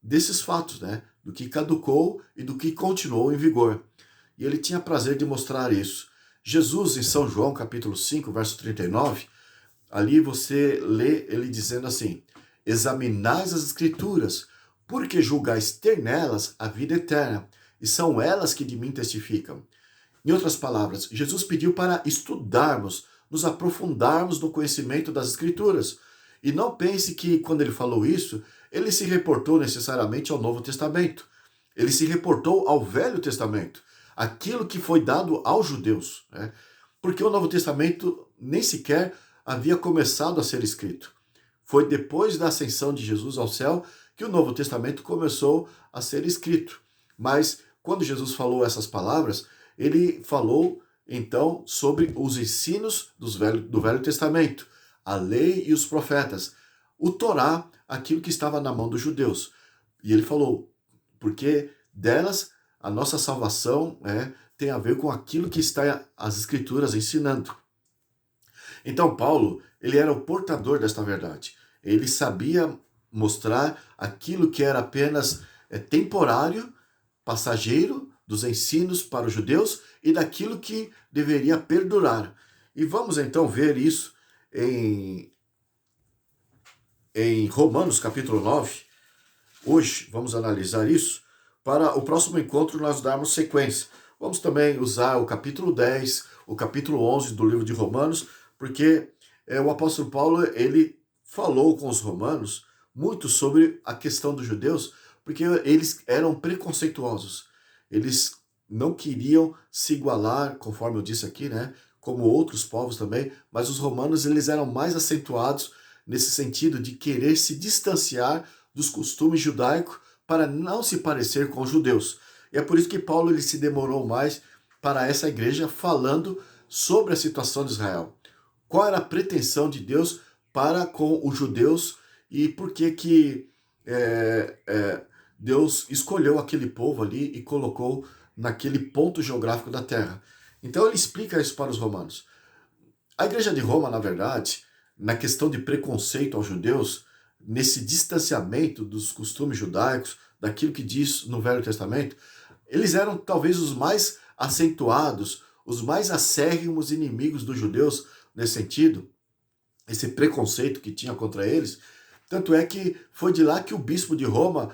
desses fatos, né? Do que caducou e do que continuou em vigor. E ele tinha prazer de mostrar isso. Jesus, em São João, capítulo 5, verso 39, ali você lê ele dizendo assim: examinais as escrituras, porque julgais ter nelas a vida eterna, e são elas que de mim testificam. Em outras palavras, Jesus pediu para estudarmos, nos aprofundarmos no conhecimento das escrituras. E não pense que, quando ele falou isso, ele se reportou necessariamente ao Novo Testamento. Ele se reportou ao Velho Testamento, aquilo que foi dado aos judeus, né? Porque o Novo Testamento nem sequer havia começado a ser escrito. Foi depois da ascensão de Jesus ao céu que o Novo Testamento começou a ser escrito. Mas quando Jesus falou essas palavras, ele falou então sobre os ensinos do Velho Testamento, a lei e os profetas, o Torá, aquilo que estava na mão dos judeus. E ele falou, porque delas a nossa salvação tem a ver com aquilo que está as Escrituras ensinando. Então Paulo, ele era o portador desta verdade. Ele sabia mostrar aquilo que era apenas temporário, passageiro, dos ensinos para os judeus e daquilo que deveria perdurar. E vamos então ver isso em Romanos capítulo 9. Hoje vamos analisar isso. Para o próximo encontro nós darmos sequência. Vamos também usar o capítulo 10, o capítulo 11 do livro de Romanos, porque o apóstolo Paulo, ele falou com os romanos muito sobre a questão dos judeus, porque eles eram preconceituosos. Eles não queriam se igualar, conforme eu disse aqui, como outros povos também, mas os romanos eles eram mais acentuados nesse sentido de querer se distanciar dos costumes judaicos para não se parecer com os judeus. E é por isso que Paulo ele se demorou mais para essa igreja falando sobre a situação de Israel. Qual era a pretensão de Deus para com os judeus e por que Deus escolheu aquele povo ali e colocou naquele ponto geográfico da terra. Então ele explica isso para os romanos. A igreja de Roma, na verdade, na questão de preconceito aos judeus, nesse distanciamento dos costumes judaicos, daquilo que diz no Velho Testamento, eles eram talvez os mais acentuados, os mais acérrimos inimigos dos judeus nesse sentido, esse preconceito que tinha contra eles. Tanto é que foi de lá que o bispo de Roma,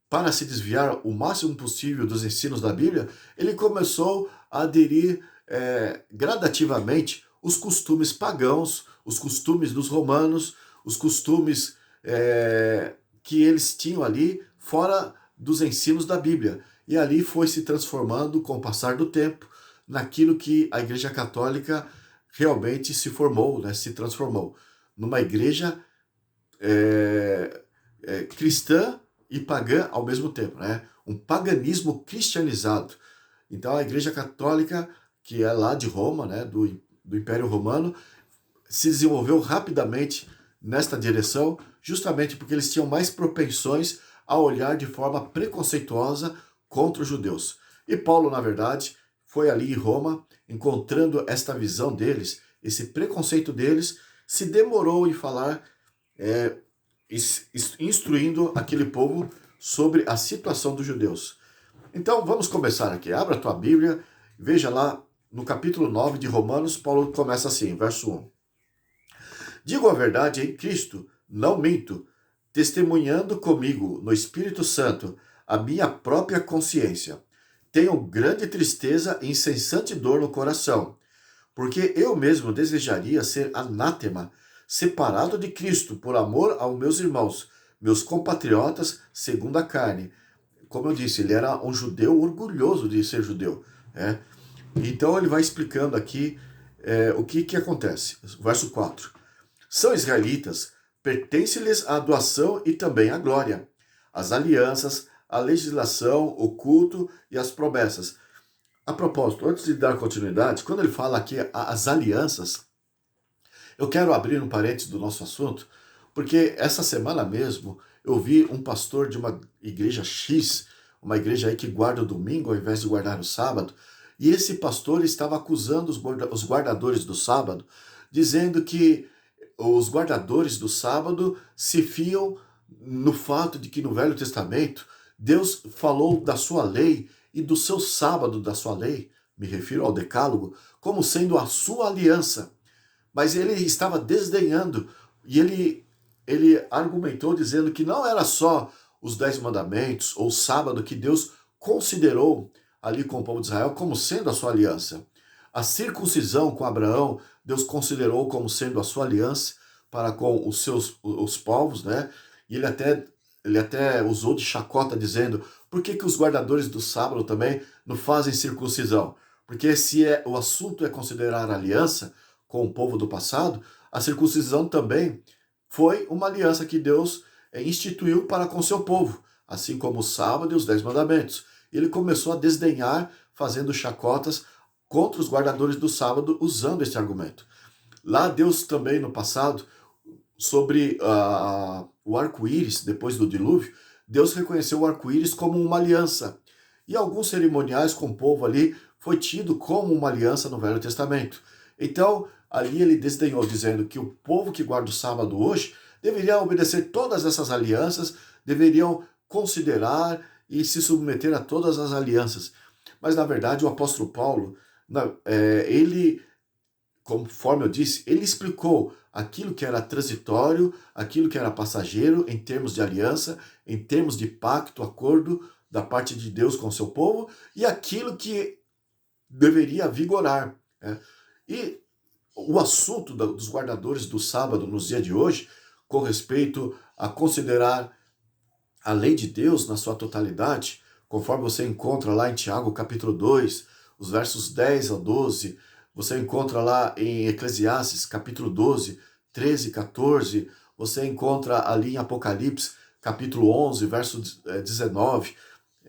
para se desviar o máximo possível dos ensinos da Bíblia, ele começou a aderir gradativamente os costumes pagãos, os costumes dos romanos, os costumes que eles tinham ali fora dos ensinos da Bíblia. E ali foi se transformando, com o passar do tempo, naquilo que a Igreja Católica realmente se formou, se transformou. Numa igreja cristã e pagã ao mesmo tempo, um paganismo cristianizado. Então a Igreja Católica, que é lá de Roma, do Império Romano, se desenvolveu rapidamente nesta direção, justamente porque eles tinham mais propensões a olhar de forma preconceituosa contra os judeus. E Paulo, na verdade, foi ali em Roma, encontrando esta visão deles, esse preconceito deles, se demorou em falar, instruindo aquele povo sobre a situação dos judeus. Então vamos começar aqui. Abra a tua Bíblia, veja lá no capítulo 9 de Romanos, Paulo começa assim, verso 1. Digo a verdade em Cristo, não minto, testemunhando comigo no Espírito Santo a minha própria consciência. Tenho grande tristeza e incessante dor no coração, porque eu mesmo desejaria ser anátema, separado de Cristo por amor aos meus irmãos, meus compatriotas segundo a carne. Como eu disse, ele era um judeu orgulhoso de ser judeu. Então ele vai explicando aqui o que acontece. Verso 4. São israelitas, pertence-lhes a doação e também a glória, as alianças, a legislação, o culto e as promessas. A propósito, antes de dar continuidade, quando ele fala aqui as alianças, eu quero abrir um parênteses do nosso assunto, porque essa semana mesmo eu vi um pastor de uma igreja X, uma igreja aí que guarda o domingo ao invés de guardar o sábado, e esse pastor estava acusando os guardadores do sábado, dizendo que os guardadores do sábado se fiam no fato de que no Velho Testamento Deus falou da sua lei e do seu sábado da sua lei, me refiro ao decálogo, como sendo a sua aliança. Mas ele estava desdenhando e ele argumentou dizendo que não era só os 10 mandamentos ou o sábado que Deus considerou ali com o povo de Israel como sendo a sua aliança. A circuncisão com Abraão, Deus considerou como sendo a sua aliança para com os povos, E ele até usou de chacota dizendo, por que os guardadores do sábado também não fazem circuncisão? Porque se o assunto é considerar aliança com o povo do passado, a circuncisão também foi uma aliança que Deus instituiu para com seu povo, assim como o sábado e os 10 mandamentos. E ele começou a desdenhar, fazendo chacotas contra os guardadores do sábado, usando esse argumento. Lá Deus também, no passado, sobre o arco-íris, depois do dilúvio, Deus reconheceu o arco-íris como uma aliança. E alguns cerimoniais com o povo ali foi tido como uma aliança no Velho Testamento. Então, ali ele desdenhou, dizendo que o povo que guarda o sábado hoje deveria obedecer todas essas alianças, deveriam considerar e se submeter a todas as alianças. Mas, na verdade, o apóstolo Paulo, ele, conforme eu disse, ele explicou aquilo que era transitório, aquilo que era passageiro em termos de aliança, em termos de pacto, acordo da parte de Deus com o seu povo, e aquilo que deveria vigorar, né? E o assunto dos guardadores do sábado nos dias de hoje, com respeito a considerar a lei de Deus na sua totalidade, conforme você encontra lá em Tiago capítulo 2, os versos 10 ao 12, você encontra lá em Eclesiastes capítulo 12, 13 e 14, você encontra ali em Apocalipse capítulo 11, verso 19,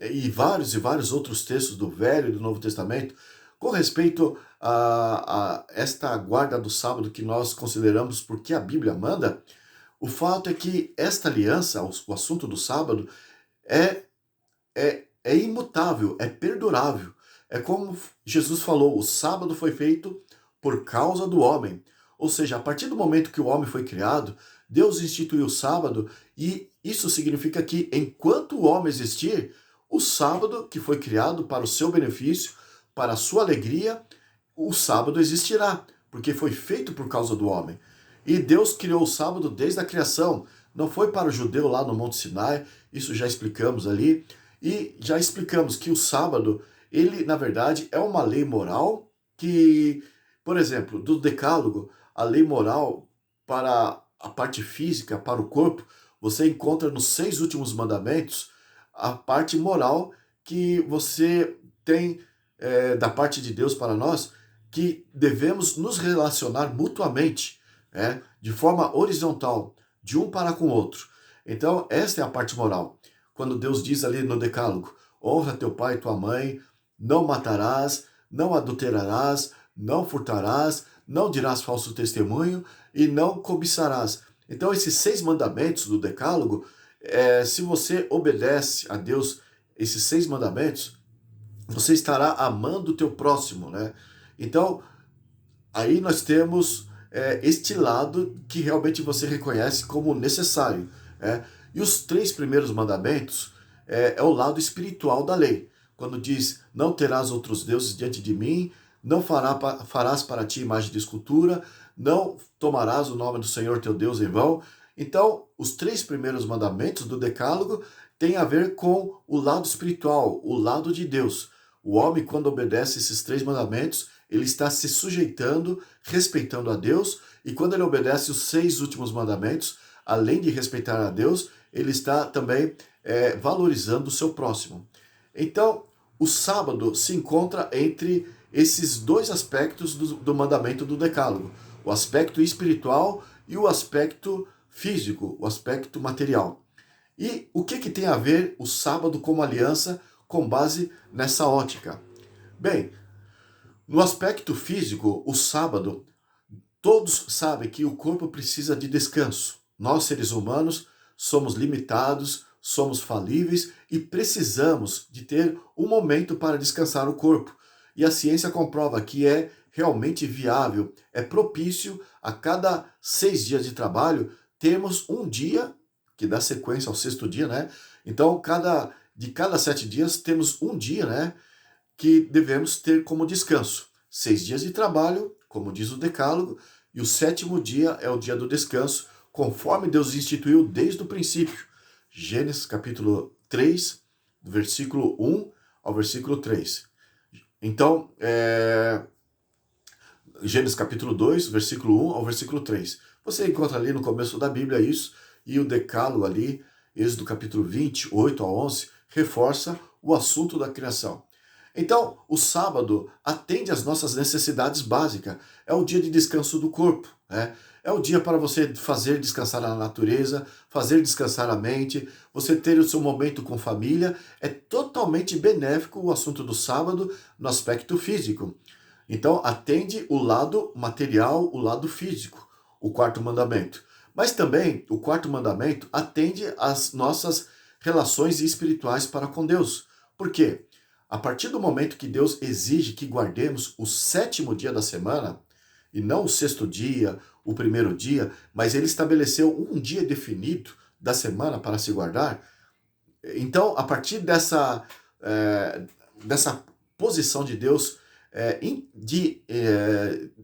e vários outros textos do Velho e do Novo Testamento, com respeito a esta guarda do sábado que nós consideramos porque a Bíblia manda. O fato é que esta aliança, o assunto do sábado, é, é imutável, é perdurável. É como Jesus falou, o sábado foi feito por causa do homem. Ou seja, a partir do momento que o homem foi criado, Deus instituiu o sábado e isso significa que enquanto o homem existir, o sábado, que foi criado para o seu benefício, para a sua alegria, o sábado existirá, porque foi feito por causa do homem. E Deus criou o sábado desde a criação. Não foi para o judeu lá no Monte Sinai, isso já explicamos ali. E já explicamos que o sábado, ele, na verdade, é uma lei moral que, por exemplo, do Decálogo, a lei moral para a parte física, para o corpo, você encontra nos 6 últimos mandamentos a parte moral que você tem da parte de Deus para nós, que devemos nos relacionar mutuamente, de forma horizontal, de um para com o outro. Então, esta é a parte moral. Quando Deus diz ali no Decálogo, honra teu pai e tua mãe, não matarás, não adulterarás, não furtarás, não dirás falso testemunho e não cobiçarás. Então, esses 6 mandamentos do Decálogo, se você obedece a Deus, esses 6 mandamentos, você estará amando o teu próximo, né? Então, aí nós temos este lado que realmente você reconhece como necessário. E os 3 primeiros mandamentos é o lado espiritual da lei. Quando diz, não terás outros deuses diante de mim, não farás para ti imagem de escultura, não tomarás o nome do Senhor teu Deus em vão. Então, os 3 primeiros mandamentos do Decálogo têm a ver com o lado espiritual, o lado de Deus. O homem, quando obedece esses 3 mandamentos, ele está se sujeitando, respeitando a Deus, e quando ele obedece os 6 últimos mandamentos, além de respeitar a Deus, ele está também valorizando o seu próximo. Então, o sábado se encontra entre esses 2 aspectos do mandamento do Decálogo, o aspecto espiritual e o aspecto físico, o aspecto material. E o que tem a ver o sábado como aliança com base nessa ótica? Bem, no aspecto físico, o sábado, todos sabem que o corpo precisa de descanso. Nós, seres humanos, somos limitados, somos falíveis e precisamos de ter um momento para descansar o corpo. E a ciência comprova que é realmente viável, é propício a cada 6 dias de trabalho termos um dia, que dá sequência ao 6º dia, né? Então, de cada 7 dias temos um dia, né, que devemos ter como descanso. 6 dias de trabalho, como diz o Decálogo, e o 7º dia é o dia do descanso, conforme Deus instituiu desde o princípio. Gênesis capítulo 3, do versículo 1 ao versículo 3. Então, Gênesis capítulo 2, versículo 1 ao versículo 3. Você encontra ali no começo da Bíblia isso, e o Decálogo ali, Êxodo capítulo 20, 8 a 11, reforça o assunto da criação. Então, o sábado atende às nossas necessidades básicas. É o dia de descanso do corpo, né? É o dia para você fazer descansar a natureza, fazer descansar a mente, você ter o seu momento com família. É totalmente benéfico o assunto do sábado no aspecto físico. Então, atende o lado material, o lado físico, o 4º mandamento. Mas também o quarto mandamento atende às nossas relações espirituais para com Deus. Por quê? A partir do momento que Deus exige que guardemos o sétimo dia da semana, e não o sexto dia, o primeiro dia, mas ele estabeleceu um dia definido da semana para se guardar. Então, a partir dessa posição de Deus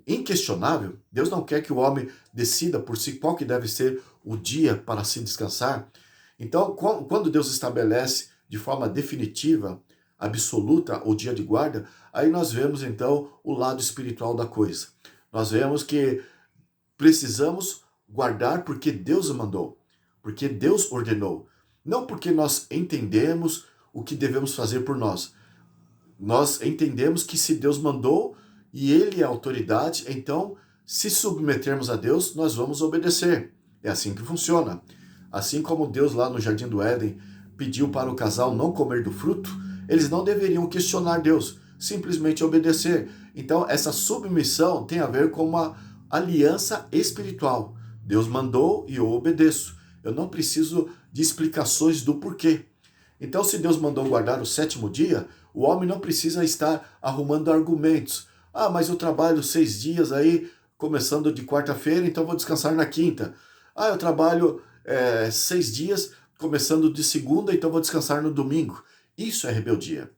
inquestionável, Deus não quer que o homem decida por si qual que deve ser o dia para se descansar. Então, quando Deus estabelece de forma definitiva, absoluta, o dia de guarda, aí nós vemos então o lado espiritual da coisa. Nós vemos que precisamos guardar porque Deus mandou, porque Deus ordenou, não porque nós entendemos o que devemos fazer por nós. Nós entendemos que se Deus mandou e Ele é a autoridade, então, se submetermos a Deus, nós vamos obedecer. É assim que funciona. Assim como Deus lá no Jardim do Éden pediu para o casal não comer do fruto, eles não deveriam questionar Deus, simplesmente obedecer. Então, essa submissão tem a ver com uma aliança espiritual. Deus mandou e eu obedeço. Eu não preciso de explicações do porquê. Então, se Deus mandou guardar o sétimo dia, o homem não precisa estar arrumando argumentos. Ah, mas eu trabalho 6 dias aí, começando de quarta-feira, então vou descansar na quinta. Ah, eu trabalho 6 dias, começando de segunda, então vou descansar no domingo. Isso é rebeldia.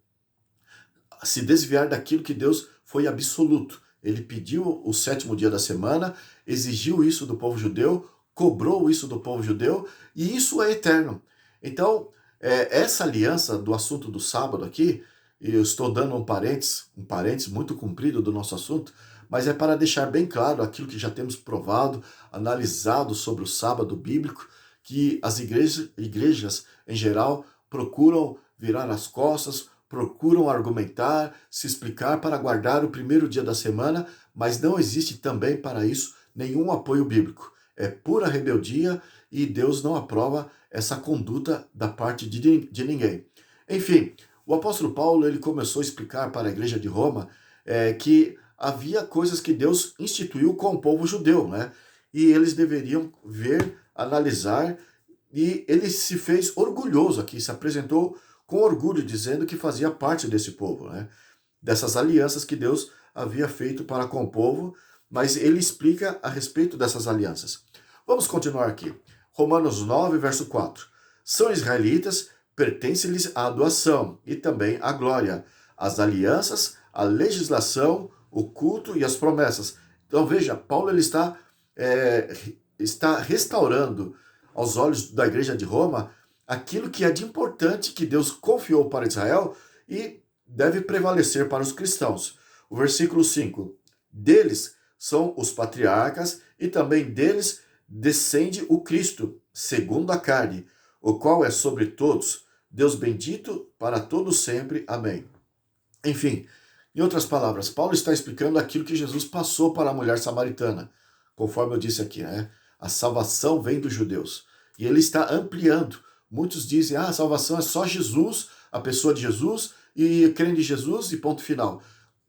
Se desviar daquilo que Deus foi absoluto. Ele pediu o sétimo dia da semana, exigiu isso do povo judeu, cobrou isso do povo judeu, e isso é eterno. Então, essa aliança do assunto do sábado aqui, e eu estou dando um parênteses muito comprido do nosso assunto, mas é para deixar bem claro aquilo que já temos provado, analisado sobre o sábado bíblico, que as igrejas em geral procuram virar as costas, procuram argumentar, se explicar para guardar o primeiro dia da semana, mas não existe também para isso nenhum apoio bíblico. É pura rebeldia e Deus não aprova essa conduta da parte de ninguém. Enfim, o apóstolo Paulo ele começou a explicar para a igreja de Roma que havia coisas que Deus instituiu com o povo judeu, né? E eles deveriam ver, analisar, e ele se fez orgulhoso aqui, se apresentou com orgulho, dizendo que fazia parte desse povo, né? Dessas alianças que Deus havia feito para com o povo, mas ele explica a respeito dessas alianças. Vamos continuar aqui. Romanos 9, verso 4. São israelitas, pertence-lhes a doação e também a glória, as alianças, a legislação, o culto e as promessas. Então veja, Paulo ele está restaurando aos olhos da igreja de Roma aquilo que é de importante que Deus confiou para Israel e deve prevalecer para os cristãos. O versículo 5. Deles são os patriarcas e também deles descende o Cristo, segundo a carne, o qual é sobre todos, Deus bendito para todos sempre. Amém. Enfim, em outras palavras, Paulo está explicando aquilo que Jesus passou para a mulher samaritana. Conforme eu disse aqui, né? A salvação vem dos judeus. E ele está ampliando. Muitos dizem, a salvação é só Jesus, a pessoa de Jesus, e crendo em Jesus e ponto final.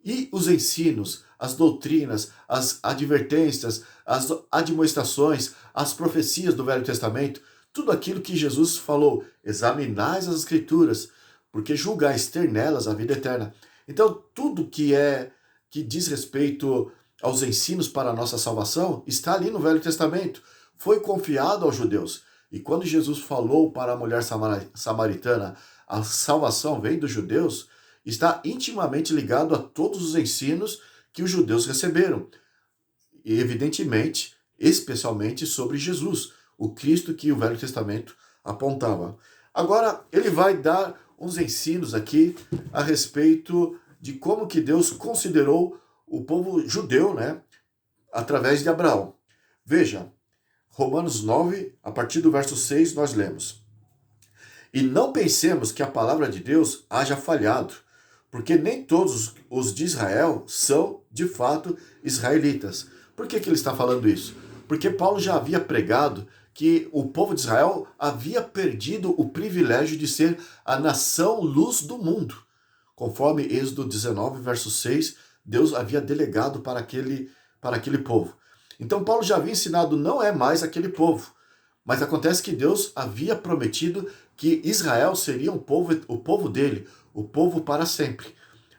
E os ensinos, as doutrinas, as advertências, as admoestações, as profecias do Velho Testamento, tudo aquilo que Jesus falou, examinais as Escrituras, porque julgais ter nelas a vida eterna. Então, tudo que diz respeito aos ensinos para a nossa salvação está ali no Velho Testamento. Foi confiado aos judeus. E quando Jesus falou para a mulher samaritana, a salvação vem dos judeus, está intimamente ligado a todos os ensinos que os judeus receberam. E, evidentemente, especialmente sobre Jesus, o Cristo que o Velho Testamento apontava. Agora, ele vai dar uns ensinos aqui a respeito de como que Deus considerou o povo judeu, né, através de Abraão. Veja, Romanos 9, a partir do verso 6, nós lemos. E não pensemos que a palavra de Deus haja falhado, porque nem todos os de Israel são, de fato, israelitas. Por que ele está falando isso? Porque Paulo já havia pregado que o povo de Israel havia perdido o privilégio de ser a nação luz do mundo. Conforme Êxodo 19, verso 6, Deus havia delegado para aquele povo. Então Paulo já havia ensinado, não é mais aquele povo. Mas acontece que Deus havia prometido que Israel seria o povo dele, o povo para sempre.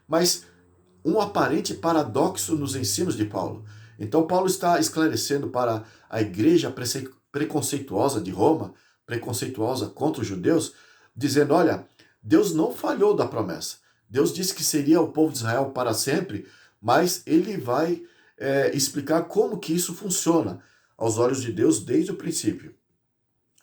Mas um aparente paradoxo nos ensinos de Paulo. Então Paulo está esclarecendo para a igreja preconceituosa de Roma, preconceituosa contra os judeus, dizendo, olha, Deus não falhou da promessa. Deus disse que seria o povo de Israel para sempre, mas ele vai explicar como que isso funciona aos olhos de Deus desde o princípio.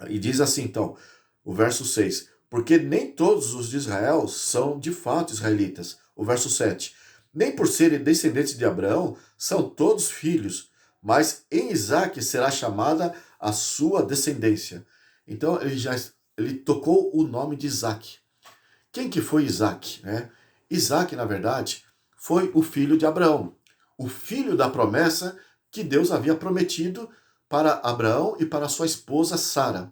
E diz assim, então, o verso 6, porque nem todos os de Israel são de fato israelitas. O verso 7, nem por serem descendentes de Abraão são todos filhos, mas em Isaque será chamada a sua descendência. Então ele tocou o nome de Isaque. Quem que foi Isaque? Isaque, na verdade, foi o filho de Abraão, o filho da promessa que Deus havia prometido para Abraão e para sua esposa Sara.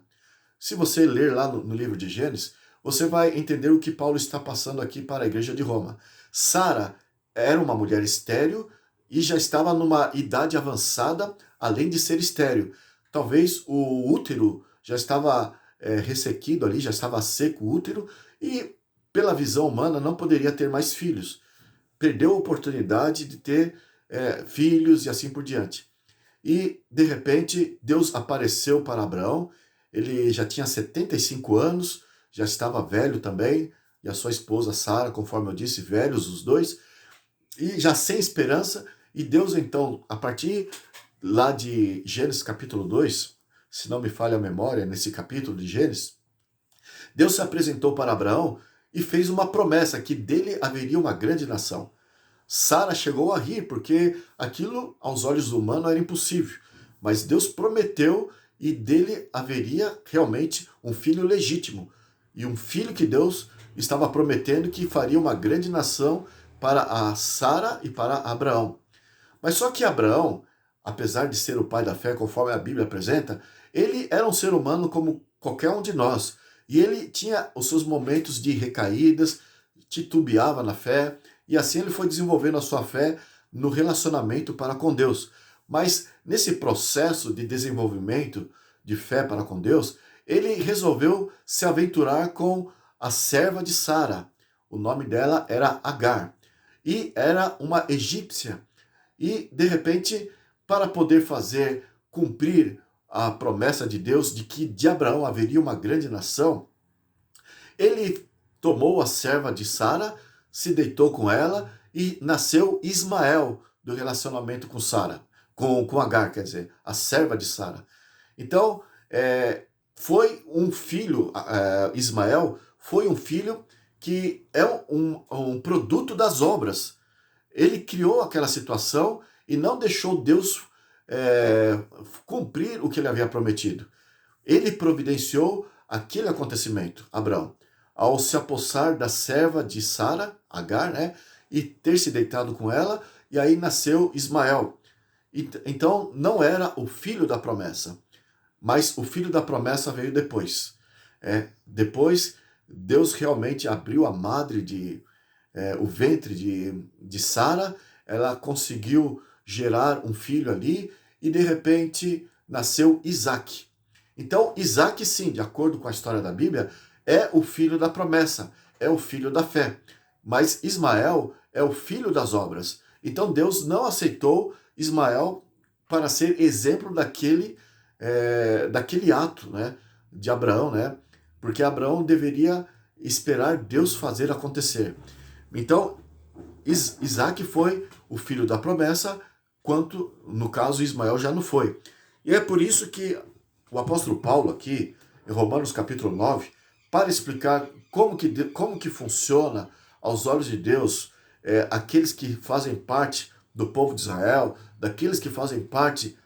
Se você ler lá no livro de Gênesis, você vai entender o que Paulo está passando aqui para a igreja de Roma. Sara era uma mulher estéril e já estava numa idade avançada, além de ser estéril. Talvez o útero já estava ressequido ali, já estava seco o útero e, pela visão humana, não poderia ter mais filhos. Perdeu a oportunidade de ter filhos e assim por diante. E, de repente, Deus apareceu para Abraão. Ele já tinha 75 anos, já estava velho também, e a sua esposa Sara, conforme eu disse, velhos os dois, e já sem esperança. E Deus, então, a partir lá de Gênesis capítulo 2, se não me falha a memória, nesse capítulo de Gênesis, Deus se apresentou para Abraão e fez uma promessa que dele haveria uma grande nação. Sara chegou a rir, porque aquilo, aos olhos humanos, era impossível. Mas Deus prometeu e dele haveria realmente um filho legítimo. E um filho que Deus estava prometendo que faria uma grande nação para a Sara e para Abraão. Mas só que Abraão, apesar de ser o pai da fé, conforme a Bíblia apresenta, ele era um ser humano como qualquer um de nós. E ele tinha os seus momentos de recaídas, titubeava na fé, e assim ele foi desenvolvendo a sua fé no relacionamento para com Deus. Mas nesse processo de desenvolvimento de fé para com Deus, ele resolveu se aventurar com a serva de Sara. O nome dela era Agar. E era uma egípcia. E, de repente, para poder fazer cumprir a promessa de Deus de que de Abraão haveria uma grande nação, ele tomou a serva de Sara, se deitou com ela e nasceu Ismael do relacionamento com Sara, com Agar, quer dizer, a serva de Sara. Então, foi um filho, Ismael foi um filho que é um produto das obras. Ele criou aquela situação e não deixou Deus cumprir o que ele havia prometido. Ele providenciou aquele acontecimento, Abraão, ao se apossar da serva de Sara, Agar, e ter se deitado com ela, e aí nasceu Ismael. Então, não era o filho da promessa, mas o filho da promessa veio depois. Depois, Deus realmente abriu a madre o ventre de Sara, ela conseguiu gerar um filho ali, e de repente nasceu Isaque. Então, Isaque, sim, de acordo com a história da Bíblia, é o filho da promessa, é o filho da fé. Mas Ismael é o filho das obras. Então Deus não aceitou Ismael para ser exemplo daquele ato, de Abraão, porque Abraão deveria esperar Deus fazer acontecer. Então, Isaque foi o filho da promessa, quanto, no caso, Ismael já não foi. E é por isso que o apóstolo Paulo aqui, em Romanos capítulo 9, para explicar como que funciona aos olhos de Deus aqueles que fazem parte do povo de Israel, daqueles que fazem parte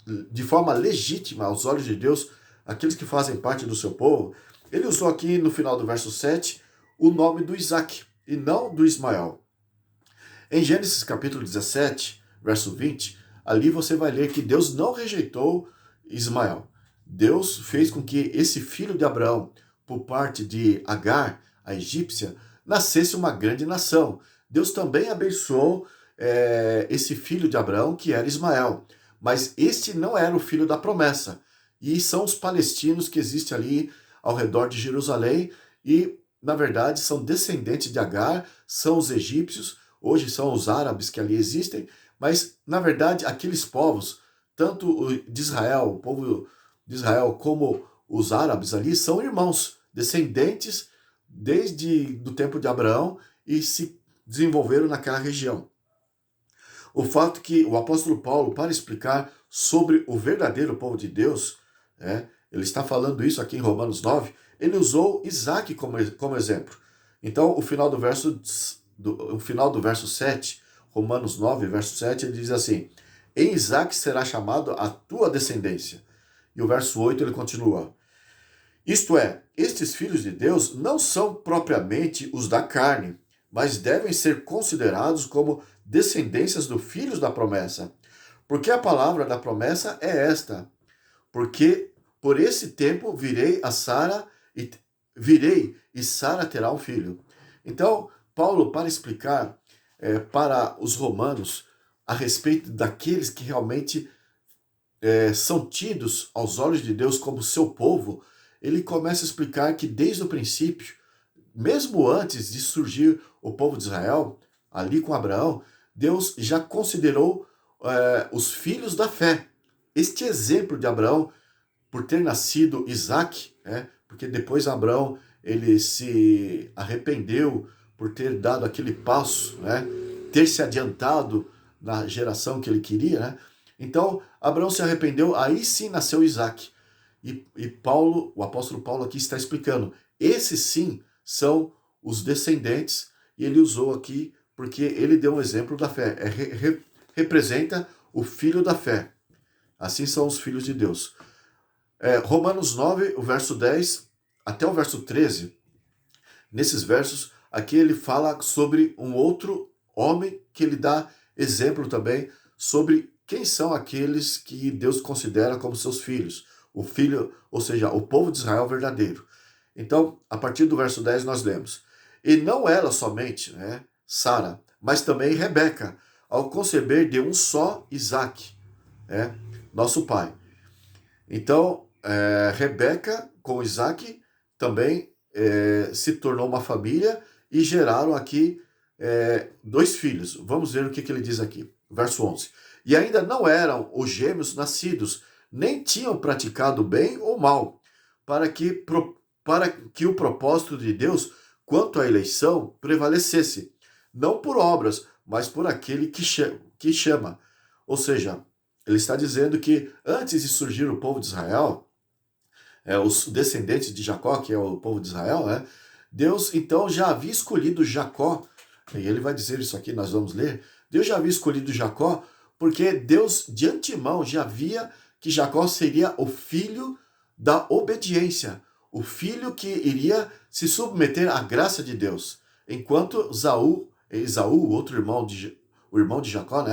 de forma legítima aos olhos de Deus, aqueles que fazem parte do seu povo, ele usou aqui no final do verso 7 o nome do Isaque e não do Ismael. Em Gênesis capítulo 17, verso 20, ali você vai ler que Deus não rejeitou Ismael. Deus fez com que esse filho de Abraão, por parte de Agar, a egípcia, nascesse uma grande nação. Deus também abençoou esse filho de Abraão, que era Ismael. mas este não era o filho da promessa. E são os palestinos que existem ali ao redor de Jerusalém e, na verdade, são descendentes de Agar, são os egípcios, hoje são os árabes que ali existem, mas, na verdade, aqueles povos, tanto de Israel, o povo de Israel, como os árabes ali, são irmãos, descendentes desde o tempo de Abraão e se desenvolveram naquela região. O fato que o apóstolo Paulo, para explicar sobre o verdadeiro povo de Deus, ele está falando isso aqui em Romanos 9, ele usou Isaac como exemplo. Então, o final do verso 7, Romanos 9, verso 7, ele diz assim: em Isaac será chamado a tua descendência. E o verso 8 ele continua: isto é, estes filhos de Deus não são propriamente os da carne, mas devem ser considerados como descendências dos filhos da promessa. Porque a palavra da promessa é esta: porque por esse tempo virei e Sara terá um filho. Então, Paulo, para explicar para os romanos a respeito daqueles que realmente são tidos aos olhos de Deus como seu povo, ele começa a explicar que desde o princípio, mesmo antes de surgir o povo de Israel, ali com Abraão, Deus já considerou os filhos da fé. Este exemplo de Abraão, por ter nascido Isaac, porque depois Abraão ele se arrependeu por ter dado aquele passo, ter se adiantado na geração que ele queria, Então, Abraão se arrependeu, aí sim nasceu Isaac. E Paulo, o apóstolo Paulo aqui está explicando, esses sim são os descendentes, e ele usou aqui porque ele deu um exemplo da fé, representa o filho da fé. Assim são os filhos de Deus. Romanos 9, o verso 10 até o verso 13, nesses versos, aqui ele fala sobre um outro homem que ele dá exemplo também sobre quem são aqueles que Deus considera como seus filhos. O filho, ou seja, o povo de Israel verdadeiro. Então, a partir do verso 10 nós lemos: e não ela somente, Sara, mas também Rebeca, ao conceber de um só Isaque, nosso pai. Então, Rebeca com Isaque também se tornou uma família e geraram aqui 2 filhos. Vamos ver o que ele diz aqui. Verso 11. E ainda não eram os gêmeos nascidos, nem tinham praticado bem ou mal, para que o propósito de Deus quanto à eleição prevalecesse, não por obras, mas por aquele que chama. Ou seja, ele está dizendo que antes de surgir o povo de Israel, os descendentes de Jacó, que é o povo de Israel, Deus então já havia escolhido Jacó, e ele vai dizer isso aqui, nós vamos ler, Deus já havia escolhido Jacó, porque Deus de antemão já via que Jacó seria o filho da obediência, o filho que iria se submeter à graça de Deus, enquanto Esaú, o irmão de Jacó,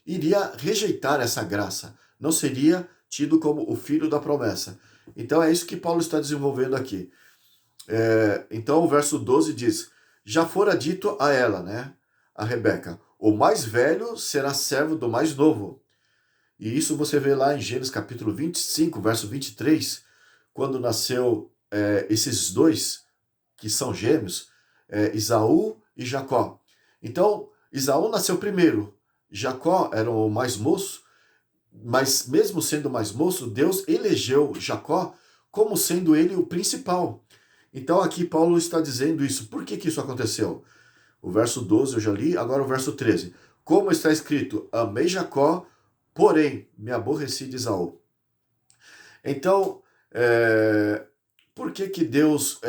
iria rejeitar essa graça, não seria tido como o filho da promessa. Então é isso que Paulo está desenvolvendo aqui. Então o verso 12 diz: já fora dito a ela, a Rebeca, o mais velho será servo do mais novo. E isso você vê lá em Gênesis capítulo 25, verso 23, quando nasceu esses 2, que são gêmeos, Esaú e Jacó. Então, Esaú nasceu primeiro, Jacó era o mais moço, mas mesmo sendo mais moço, Deus elegeu Jacó como sendo ele o principal. Então aqui Paulo está dizendo isso. Por que isso aconteceu? O verso 12 eu já li, agora o verso 13. Como está escrito: amei Jacó, porém me aborreci de Esaú. Então, por que Deus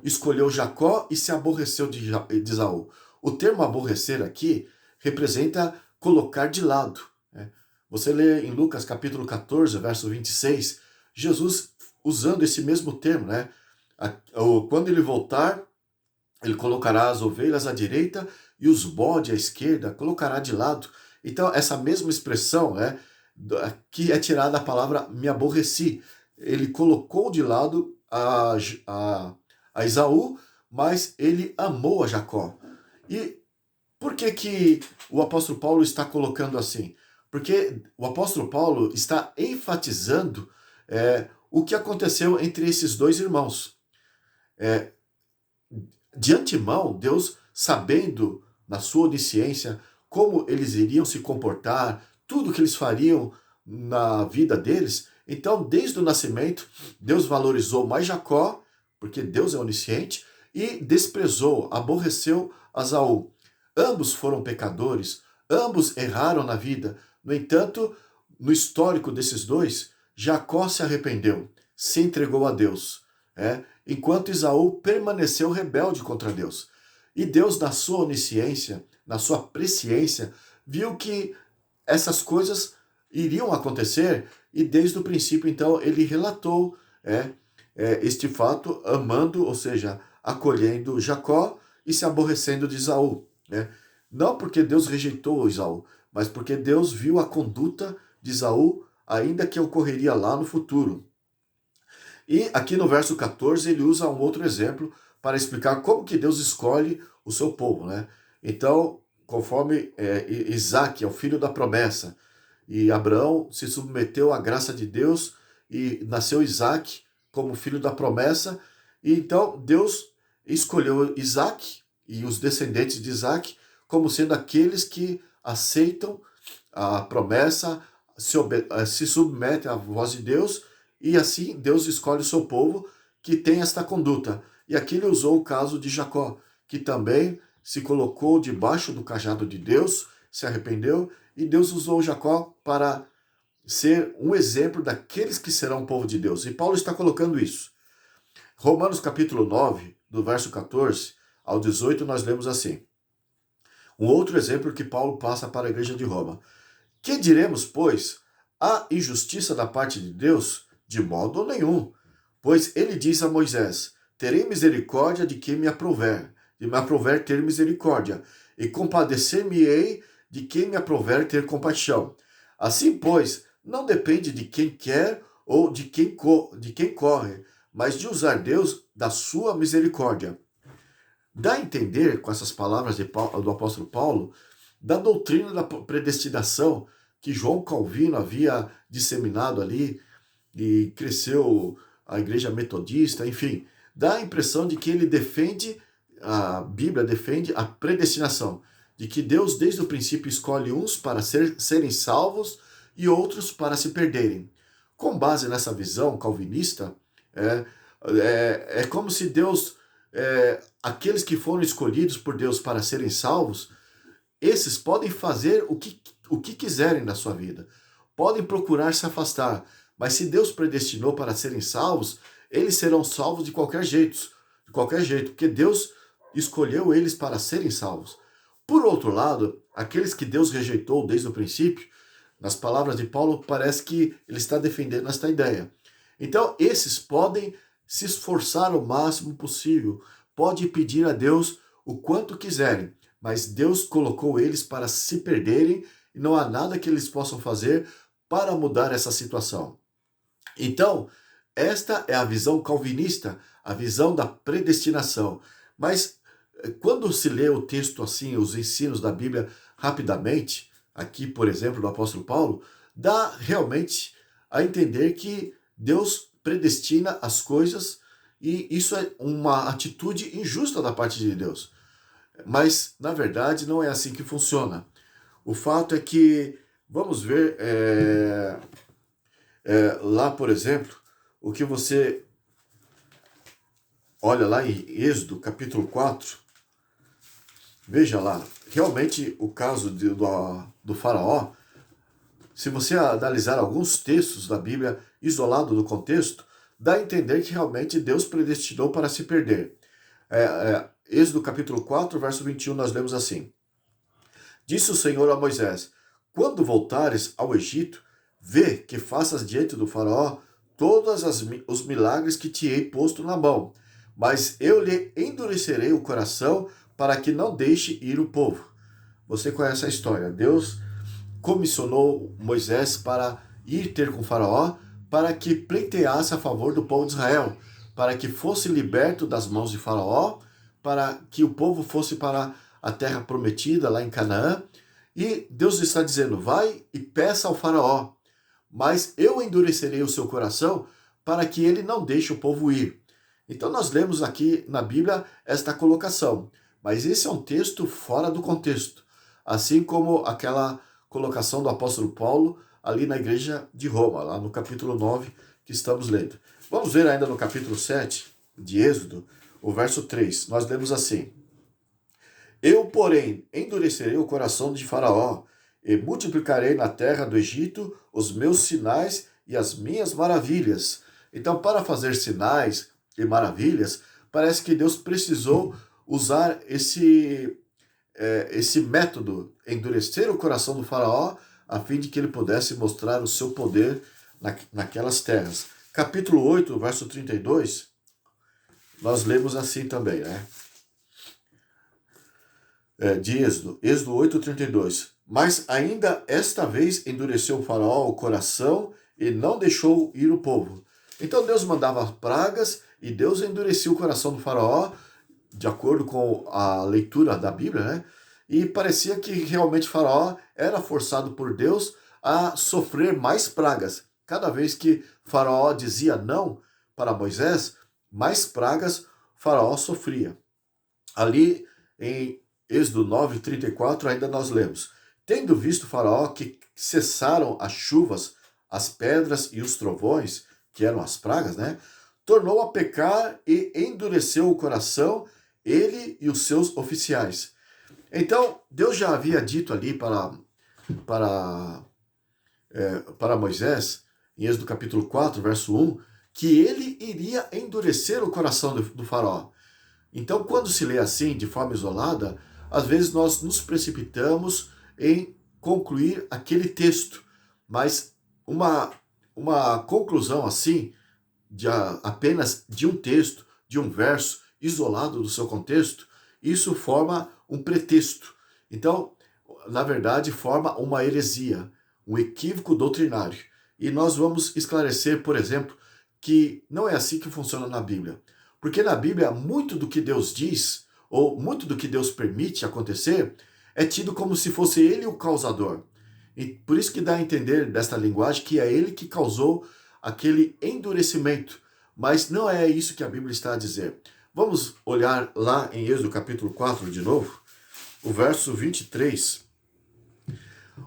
escolheu Jacó e se aborreceu de Esaú? O termo aborrecer aqui representa colocar de lado. Você lê em Lucas capítulo 14, verso 26, Jesus usando esse mesmo termo, quando ele voltar, ele colocará as ovelhas à direita e os bodes à esquerda, colocará de lado. Então, essa mesma expressão, que é tirada da palavra me aborreci. Ele colocou de lado a Esaú, mas ele amou a Jacó. E por que o apóstolo Paulo está colocando assim? Porque o apóstolo Paulo está enfatizando o que aconteceu entre esses dois irmãos. É, de antemão, Deus, sabendo na sua onisciência como eles iriam se comportar, tudo que eles fariam na vida deles, então, desde o nascimento, Deus valorizou mais Jacó, porque Deus é onisciente, e desprezou, aborreceu Esaú. Ambos foram pecadores, ambos erraram na vida. No entanto, no histórico desses dois, Jacó se arrependeu, se entregou a Deus, enquanto Esaú permaneceu rebelde contra Deus. E Deus, na sua onisciência, na sua presciência, viu que essas coisas iriam acontecer e desde o princípio, então, ele relatou este fato, amando, ou seja, acolhendo Jacó e se aborrecendo de Esaú. Não porque Deus rejeitou Esaú, mas porque Deus viu a conduta de Esaú, ainda que ocorreria lá no futuro. E aqui no verso 14 ele usa um outro exemplo para explicar como que Deus escolhe o seu povo. Então, conforme Isaac é o filho da promessa, e Abraão se submeteu à graça de Deus e nasceu Isaac como filho da promessa, e então Deus escolheu Isaac e os descendentes de Isaac como sendo aqueles que aceitam a promessa, se submetem à voz de Deus, e assim Deus escolhe o seu povo que tem esta conduta. E aqui ele usou o caso de Jacó, que também se colocou debaixo do cajado de Deus, se arrependeu, e Deus usou Jacó para ser um exemplo daqueles que serão o povo de Deus. E Paulo está colocando isso. Romanos capítulo 9, do verso 14 ao 18, nós lemos assim. Um outro exemplo que Paulo passa para a igreja de Roma. Que diremos, pois? Há injustiça da parte de Deus? De modo nenhum. Pois ele diz a Moisés, terei misericórdia de quem me aprouver, ter misericórdia, e compadecer-me-ei de quem me aprouver ter compaixão. Assim, pois, não depende de quem quer ou de quem corre, mas de usar Deus da sua misericórdia. Dá a entender, com essas palavras do apóstolo Paulo, da doutrina da predestinação que João Calvino havia disseminado ali, e cresceu a igreja metodista, enfim, dá a impressão de que ele defende, a Bíblia defende a predestinação, de que Deus desde o princípio escolhe uns para serem salvos e outros para se perderem. Com base nessa visão calvinista, é como se Deus, aqueles que foram escolhidos por Deus para serem salvos, esses podem fazer o que quiserem na sua vida, podem procurar se afastar, mas se Deus predestinou para serem salvos, eles serão salvos de qualquer jeito, porque Deus escolheu eles para serem salvos. Por outro lado, aqueles que Deus rejeitou desde o princípio, nas palavras de Paulo, parece que ele está defendendo esta ideia. Então, esses podem se esforçar o máximo possível, podem pedir a Deus o quanto quiserem, mas Deus colocou eles para se perderem e não há nada que eles possam fazer para mudar essa situação. Então, esta é a visão calvinista, a visão da predestinação. Mas quando se lê o texto assim, os ensinos da Bíblia rapidamente, aqui, por exemplo, do apóstolo Paulo, dá realmente a entender que Deus predestina as coisas e isso é uma atitude injusta da parte de Deus. Mas, na verdade, não é assim que funciona. O fato é que, vamos ver, lá, por exemplo, o que você olha lá em Êxodo, capítulo 4, veja lá, realmente o caso do faraó, se você analisar alguns textos da Bíblia isolado do contexto, dá a entender que realmente Deus predestinou para se perder. Êxodo capítulo 4, verso 21, nós lemos assim. Disse o Senhor a Moisés, quando voltares ao Egito, vê que faças diante do faraó todos os milagres que te hei posto na mão, mas eu lhe endurecerei o coração para que não deixe ir o povo. Você conhece a história. Deus comissionou Moisés para ir ter com o faraó para que pleiteasse a favor do povo de Israel, para que fosse liberto das mãos de faraó, para que o povo fosse para a terra prometida lá em Canaã. E Deus está dizendo, vai e peça ao faraó, mas eu endurecerei o seu coração para que ele não deixe o povo ir. Então nós lemos aqui na Bíblia esta colocação, mas esse é um texto fora do contexto, assim como aquela colocação do apóstolo Paulo ali na igreja de Roma, lá no capítulo 9 que estamos lendo. Vamos ver ainda no capítulo 7 de Êxodo, o verso 3. Nós lemos assim: Eu, porém, endurecerei o coração de Faraó e multiplicarei na terra do Egito os meus sinais e as minhas maravilhas. Então, para fazer sinais e maravilhas, parece que Deus precisou usar esse método, endurecer o coração do faraó, a fim de que ele pudesse mostrar o seu poder naquelas terras. Capítulo 8, verso 32, nós lemos assim também, né? De Êxodo 8, 32. Mas ainda esta vez endureceu o faraó o coração e não deixou ir o povo. Então Deus mandava pragas e Deus endurecia o coração do faraó, de acordo com a leitura da Bíblia, né? E parecia que realmente Faraó era forçado por Deus a sofrer mais pragas. Cada vez que Faraó dizia não para Moisés, mais pragas Faraó sofria. Ali em Êxodo 9:34 ainda nós lemos: Tendo visto Faraó que cessaram as chuvas, as pedras e os trovões, que eram as pragas, né? Tornou a pecar e endureceu o coração, ele e os seus oficiais. Então, Deus já havia dito ali para Moisés, em Êxodo capítulo 4, verso 1, que ele iria endurecer o coração do faraó. Então, quando se lê assim, de forma isolada, às vezes nós nos precipitamos em concluir aquele texto, mas uma conclusão assim, apenas de um texto, de um verso, isolado do seu contexto, isso forma um pretexto. Então, na verdade, forma uma heresia, um equívoco doutrinário. E nós vamos esclarecer, por exemplo, que não é assim que funciona na Bíblia. Porque na Bíblia, muito do que Deus diz, ou muito do que Deus permite acontecer, é tido como se fosse ele o causador. E por isso que dá a entender desta linguagem que é ele que causou aquele endurecimento. Mas não é isso que a Bíblia está a dizer. Vamos olhar lá em Êxodo capítulo 4 de novo, o verso 23.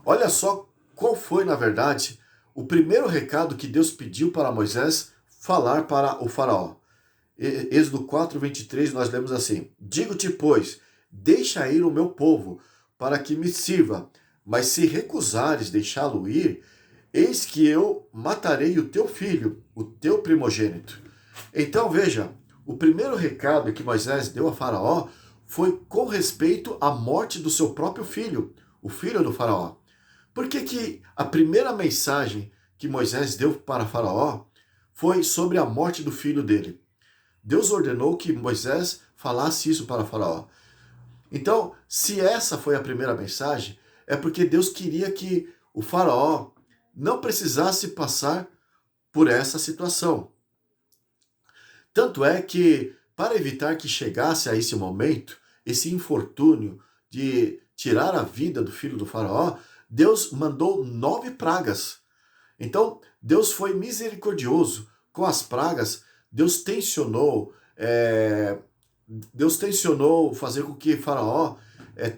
Olha só qual foi, na verdade, o primeiro recado que Deus pediu para Moisés falar para o faraó. Êxodo 4, 23, nós lemos assim: Digo-te, pois, deixa ir o meu povo, para que me sirva, mas se recusares deixá-lo ir, eis que eu matarei o teu filho, o teu primogênito. Então veja, o primeiro recado que Moisés deu a Faraó foi com respeito à morte do seu próprio filho, o filho do Faraó. Por que a primeira mensagem que Moisés deu para Faraó foi sobre a morte do filho dele? Deus ordenou que Moisés falasse isso para Faraó. Então, se essa foi a primeira mensagem, é porque Deus queria que o Faraó não precisasse passar por essa situação. Tanto é que, para evitar que chegasse a esse momento, esse infortúnio de tirar a vida do filho do faraó, Deus mandou 9 pragas. Então, Deus foi misericordioso com as pragas. Deus tensionou fazer com que Faraó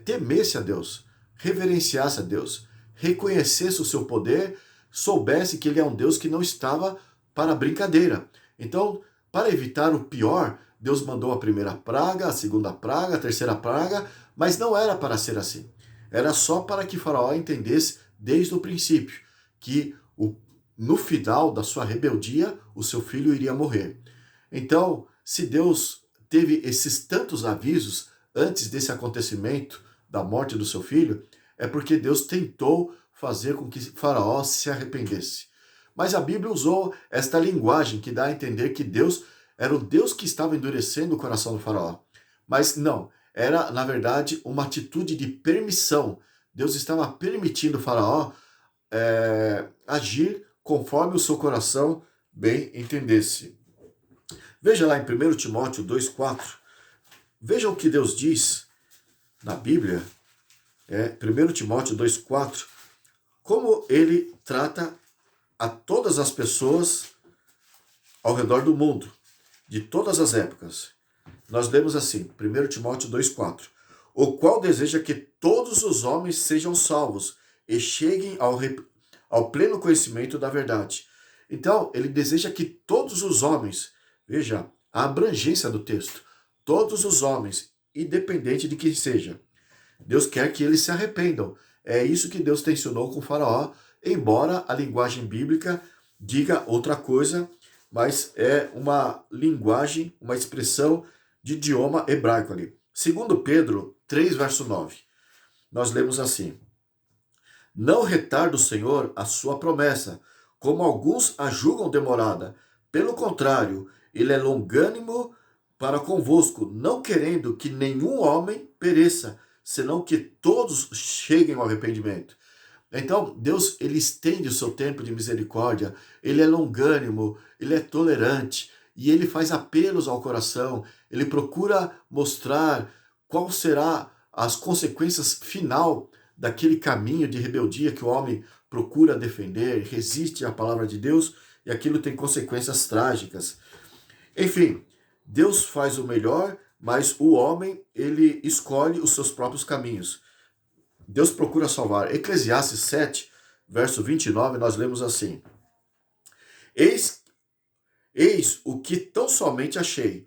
temesse a Deus, reverenciasse a Deus, reconhecesse o seu poder, soubesse que ele é um Deus que não estava para brincadeira. Então, para evitar o pior, Deus mandou a primeira praga, a segunda praga, a terceira praga, mas não era para ser assim. Era só para que Faraó entendesse desde o princípio que no final da sua rebeldia, o seu filho iria morrer. Então, se Deus teve esses tantos avisos antes desse acontecimento da morte do seu filho, é porque Deus tentou fazer com que Faraó se arrependesse. Mas a Bíblia usou esta linguagem que dá a entender que Deus era o Deus que estava endurecendo o coração do faraó. Mas não, era na verdade uma atitude de permissão. Deus estava permitindo o faraó agir conforme o seu coração bem entendesse. Veja lá em 1 Timóteo 2,4. Veja o que Deus diz na Bíblia. 1 Timóteo 2,4, como ele trata a todas as pessoas ao redor do mundo, de todas as épocas. Nós lemos assim, 1 Timóteo 2,4, o qual deseja que todos os homens sejam salvos e cheguem ao pleno conhecimento da verdade. Então, ele deseja que todos os homens, veja a abrangência do texto, todos os homens, independente de quem seja, Deus quer que eles se arrependam. É isso que Deus tensionou com Faraó, embora a linguagem bíblica diga outra coisa, mas é uma linguagem, uma expressão de idioma hebraico ali. Segundo Pedro 3, verso 9, nós lemos assim, não retarda o Senhor a sua promessa, como alguns a julgam demorada. Pelo contrário, ele é longânimo para convosco, não querendo que nenhum homem pereça, senão que todos cheguem ao arrependimento. Então, Deus, ele estende o seu tempo de misericórdia, ele é longânimo, ele é tolerante, e ele faz apelos ao coração, ele procura mostrar qual será as consequências final daquele caminho de rebeldia que o homem procura defender, resiste à palavra de Deus, e aquilo tem consequências trágicas. Enfim, Deus faz o melhor, mas o homem, ele escolhe os seus próprios caminhos. Deus procura salvar. Eclesiastes 7, verso 29, nós lemos assim, Eis o que tão somente achei,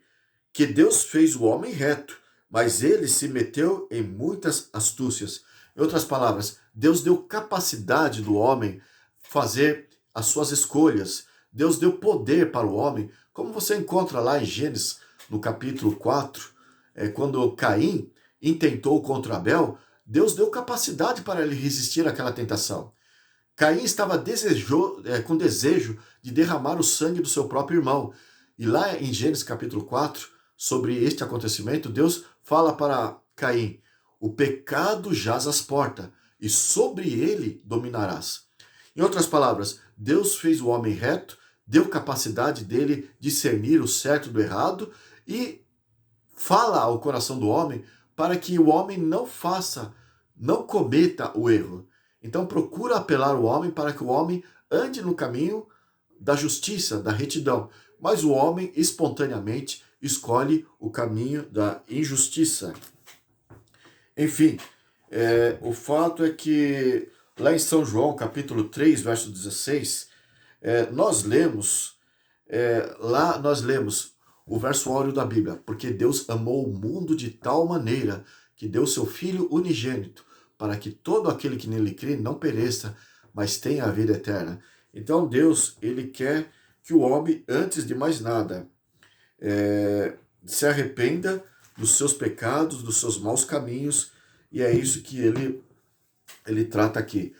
que Deus fez o homem reto, mas ele se meteu em muitas astúcias. Em outras palavras, Deus deu capacidade do homem fazer as suas escolhas. Deus deu poder para o homem, como você encontra lá em Gênesis, no capítulo 4, quando Caim intentou contra Abel, Deus deu capacidade para ele resistir àquela tentação. Caim estava com desejo de derramar o sangue do seu próprio irmão. E lá em Gênesis capítulo 4, sobre este acontecimento, Deus fala para Caim, o pecado jaz às portas, e sobre ele dominarás. Em outras palavras, Deus fez o homem reto, deu capacidade dele discernir o certo do errado e fala ao coração do homem para que o homem não cometa o erro. Então procura apelar o homem para que o homem ande no caminho da justiça, da retidão. Mas o homem espontaneamente escolhe o caminho da injustiça. Enfim, o fato é que lá em São João, capítulo 3, verso 16, nós lemos o verso áureo da Bíblia, porque Deus amou o mundo de tal maneira que deu seu Filho unigênito, para que todo aquele que nele crê não pereça, mas tenha a vida eterna. Então Deus, ele quer que o homem, antes de mais nada, se arrependa dos seus pecados, dos seus maus caminhos, e é isso que ele trata aqui.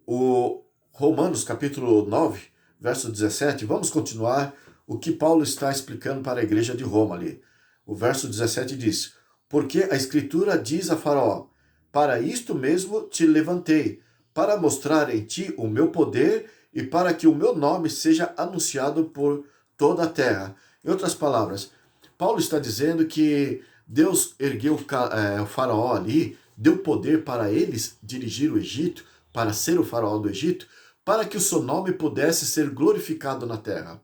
O Romanos capítulo 9, verso 17, vamos continuar o que Paulo está explicando para a igreja de Roma ali. O verso 17 diz, porque a Escritura diz a Faraó, para isto mesmo te levantei, para mostrar em ti o meu poder e para que o meu nome seja anunciado por toda a terra. Em outras palavras, Paulo está dizendo que Deus ergueu o Faraó ali, deu poder para eles dirigir o Egito, para ser o Faraó do Egito, para que o seu nome pudesse ser glorificado na terra.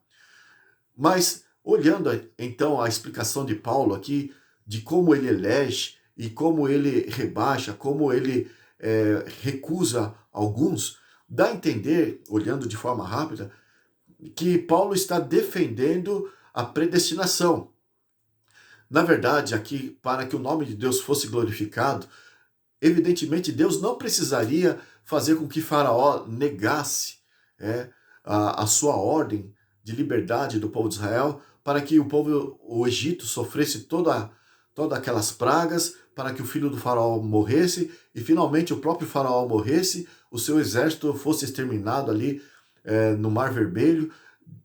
Mas, olhando então a explicação de Paulo aqui, de como ele elege e como ele rebaixa, como ele recusa alguns, dá a entender, olhando de forma rápida, que Paulo está defendendo a predestinação. Na verdade, aqui, para que o nome de Deus fosse glorificado, evidentemente Deus não precisaria fazer com que Faraó negasse a sua ordem de liberdade do povo de Israel, para que o Egito sofresse todas aquelas pragas, para que o filho do faraó morresse, e finalmente o próprio faraó morresse, o seu exército fosse exterminado ali no Mar Vermelho.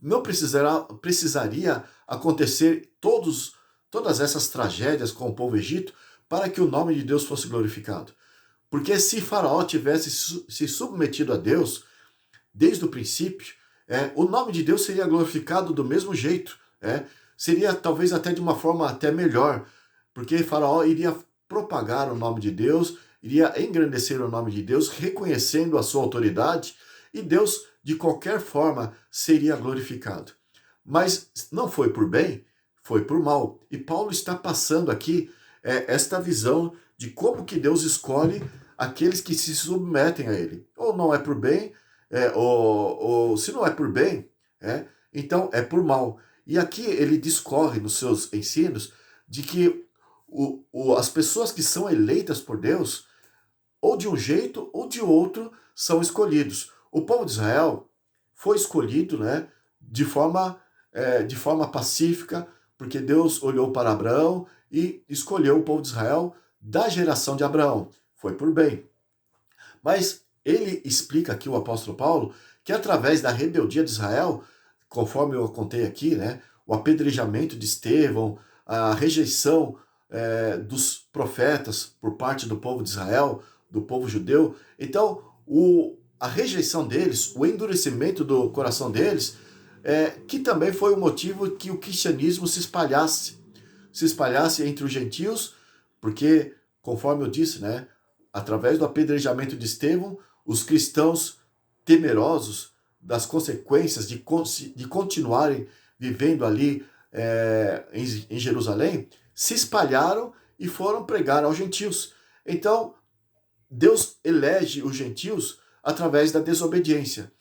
Não precisaria acontecer todas essas tragédias com o povo egito para que o nome de Deus fosse glorificado. Porque se Faraó tivesse se submetido a Deus, desde o princípio, o nome de Deus seria glorificado do mesmo jeito. Seria talvez até de uma forma até melhor, porque Faraó iria propagar o nome de Deus, iria engrandecer o nome de Deus, reconhecendo a sua autoridade, e Deus, de qualquer forma, seria glorificado. Mas não foi por bem, foi por mal. E Paulo está passando aqui esta visão de como que Deus escolhe aqueles que se submetem a ele. Ou não é por bem, ou se não é por bem, então é por mal. E aqui ele discorre nos seus ensinos de que as pessoas que são eleitas por Deus, ou de um jeito ou de outro, são escolhidos. O povo de Israel foi escolhido, né, de forma pacífica, porque Deus olhou para Abraão e escolheu o povo de Israel da geração de Abraão. Foi por bem. Mas ele explica aqui, o apóstolo Paulo, que através da rebeldia de Israel, conforme eu contei aqui, né, o apedrejamento de Estevão, a rejeição dos profetas por parte do povo de Israel, do povo judeu, então a rejeição deles, o endurecimento do coração deles, que também foi o motivo que o cristianismo se espalhasse entre os gentios, porque, conforme eu disse, né, através do apedrejamento de Estevão, os cristãos temerosos das consequências de continuarem vivendo ali em Jerusalém, se espalharam e foram pregar aos gentios. Então, Deus elege os gentios através da desobediência.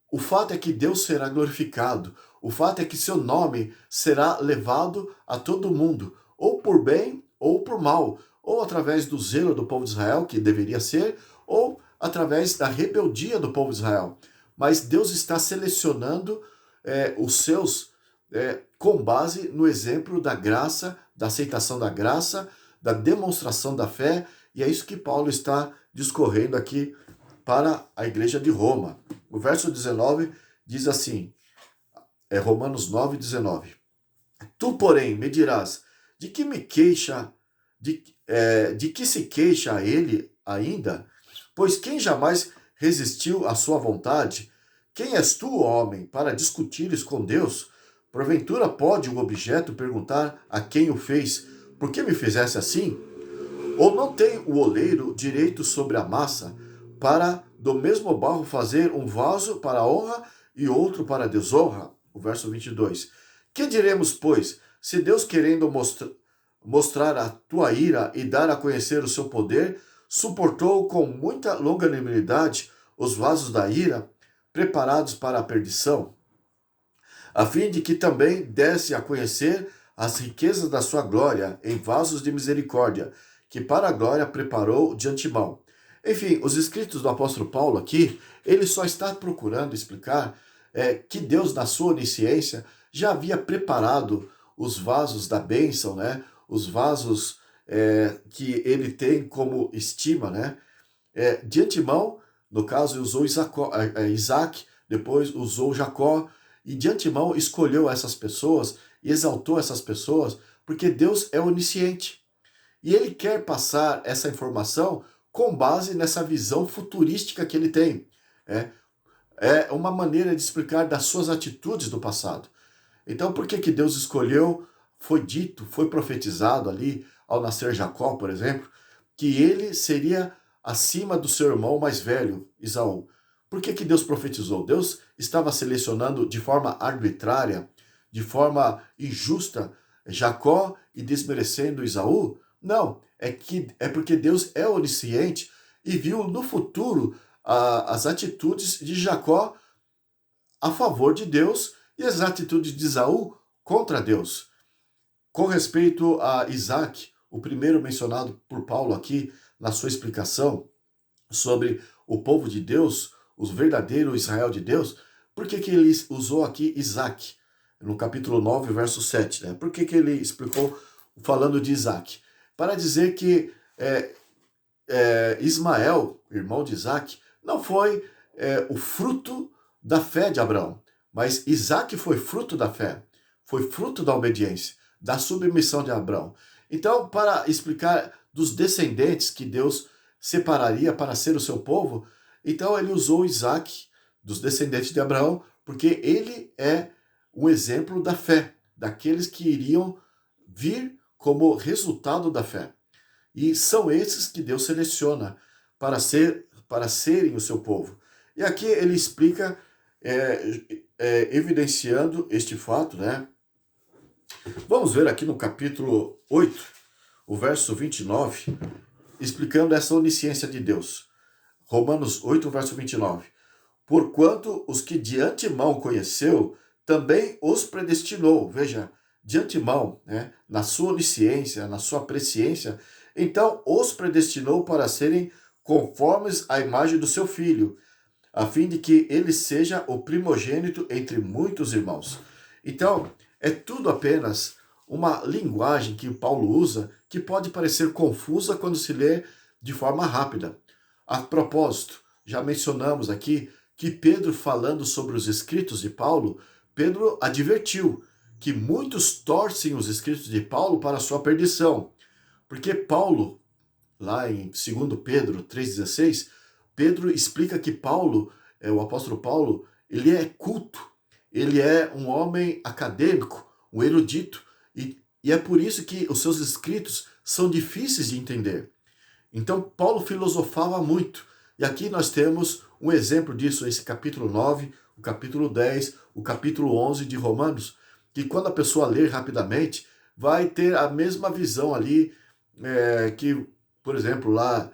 O fato é que Deus será glorificado. O fato é que seu nome será levado a todo mundo, ou por bem ou por mal, ou através do zelo do povo de Israel, que deveria ser, ou através da rebeldia do povo de Israel. Mas Deus está selecionando os seus com base no exemplo da graça, da aceitação da graça, da demonstração da fé, e é isso que Paulo está discorrendo aqui para a igreja de Roma. O verso 19 diz assim, Romanos 9, 19. Tu, porém, me dirás, de que me queixa, de que se queixa ele ainda? Pois quem jamais resistiu à sua vontade? Quem és tu, homem, para discutires com Deus? Porventura pode o objeto perguntar a quem o fez, por que me fizesse assim? Ou não tem o oleiro direito sobre a massa, para do mesmo barro fazer um vaso para a honra e outro para a desonra? O verso 22. Que diremos, pois, se Deus, querendo mostrar a tua ira e dar a conhecer o seu poder, suportou com muita longanimidade os vasos da ira, preparados para a perdição, a fim de que também desse a conhecer as riquezas da sua glória em vasos de misericórdia, que para a glória preparou de antemão. Enfim, os escritos do apóstolo Paulo aqui, ele só está procurando explicar que Deus, na sua onisciência, já havia preparado os vasos da bênção, né? Os vasos que ele tem como estima, né? De antemão, no caso, usou Isaac, depois usou Jacó, e de antemão escolheu essas pessoas e exaltou essas pessoas, porque Deus é onisciente. E ele quer passar essa informação com base nessa visão futurística que ele tem. É uma maneira de explicar das suas atitudes do passado. Então, por que Deus escolheu, foi dito, foi profetizado ali, ao nascer Jacó, por exemplo, que ele seria acima do seu irmão mais velho, Esaú? Por que Deus profetizou? Deus estava selecionando de forma arbitrária, de forma injusta, Jacó e desmerecendo Esaú? Não, é porque Deus é onisciente e viu no futuro as atitudes de Jacó a favor de Deus e as atitudes de Esaú contra Deus. Com respeito a Isaac, o primeiro mencionado por Paulo aqui na sua explicação sobre o povo de Deus, o verdadeiro Israel de Deus, por que ele usou aqui Isaac? No capítulo 9, verso 7. Né? Por que ele explicou falando de Isaac? Para dizer que Ismael, irmão de Isaac, não foi o fruto da fé de Abraão, mas Isaac foi fruto da fé, foi fruto da obediência, da submissão de Abraão. Então, para explicar dos descendentes que Deus separaria para ser o seu povo, então ele usou Isaac, dos descendentes de Abraão, porque ele é um exemplo da fé, daqueles que iriam vir como resultado da fé. E são esses que Deus seleciona para serem o seu povo. E aqui ele explica, evidenciando este fato, né? Vamos ver aqui no capítulo 8, o verso 29, explicando essa onisciência de Deus. Romanos 8, verso 29. Porquanto os que de antemão conheceu, também os predestinou. Veja, de antemão, né, na sua onisciência, na sua presciência, então os predestinou para serem conformes à imagem do seu Filho, a fim de que ele seja o primogênito entre muitos irmãos. Então, é tudo apenas uma linguagem que Paulo usa que pode parecer confusa quando se lê de forma rápida. A propósito, já mencionamos aqui que Pedro, falando sobre os escritos de Paulo, Pedro advertiu que muitos torcem os escritos de Paulo para a sua perdição. Porque Paulo, lá em 2 Pedro 3,16, Pedro explica que Paulo, o apóstolo Paulo, ele é culto, ele é um homem acadêmico, um erudito, e é por isso que os seus escritos são difíceis de entender. Então, Paulo filosofava muito. E aqui nós temos um exemplo disso, esse capítulo 9, o capítulo 10, o capítulo 11 de Romanos, que quando a pessoa ler rapidamente, vai ter a mesma visão ali, que, por exemplo, lá,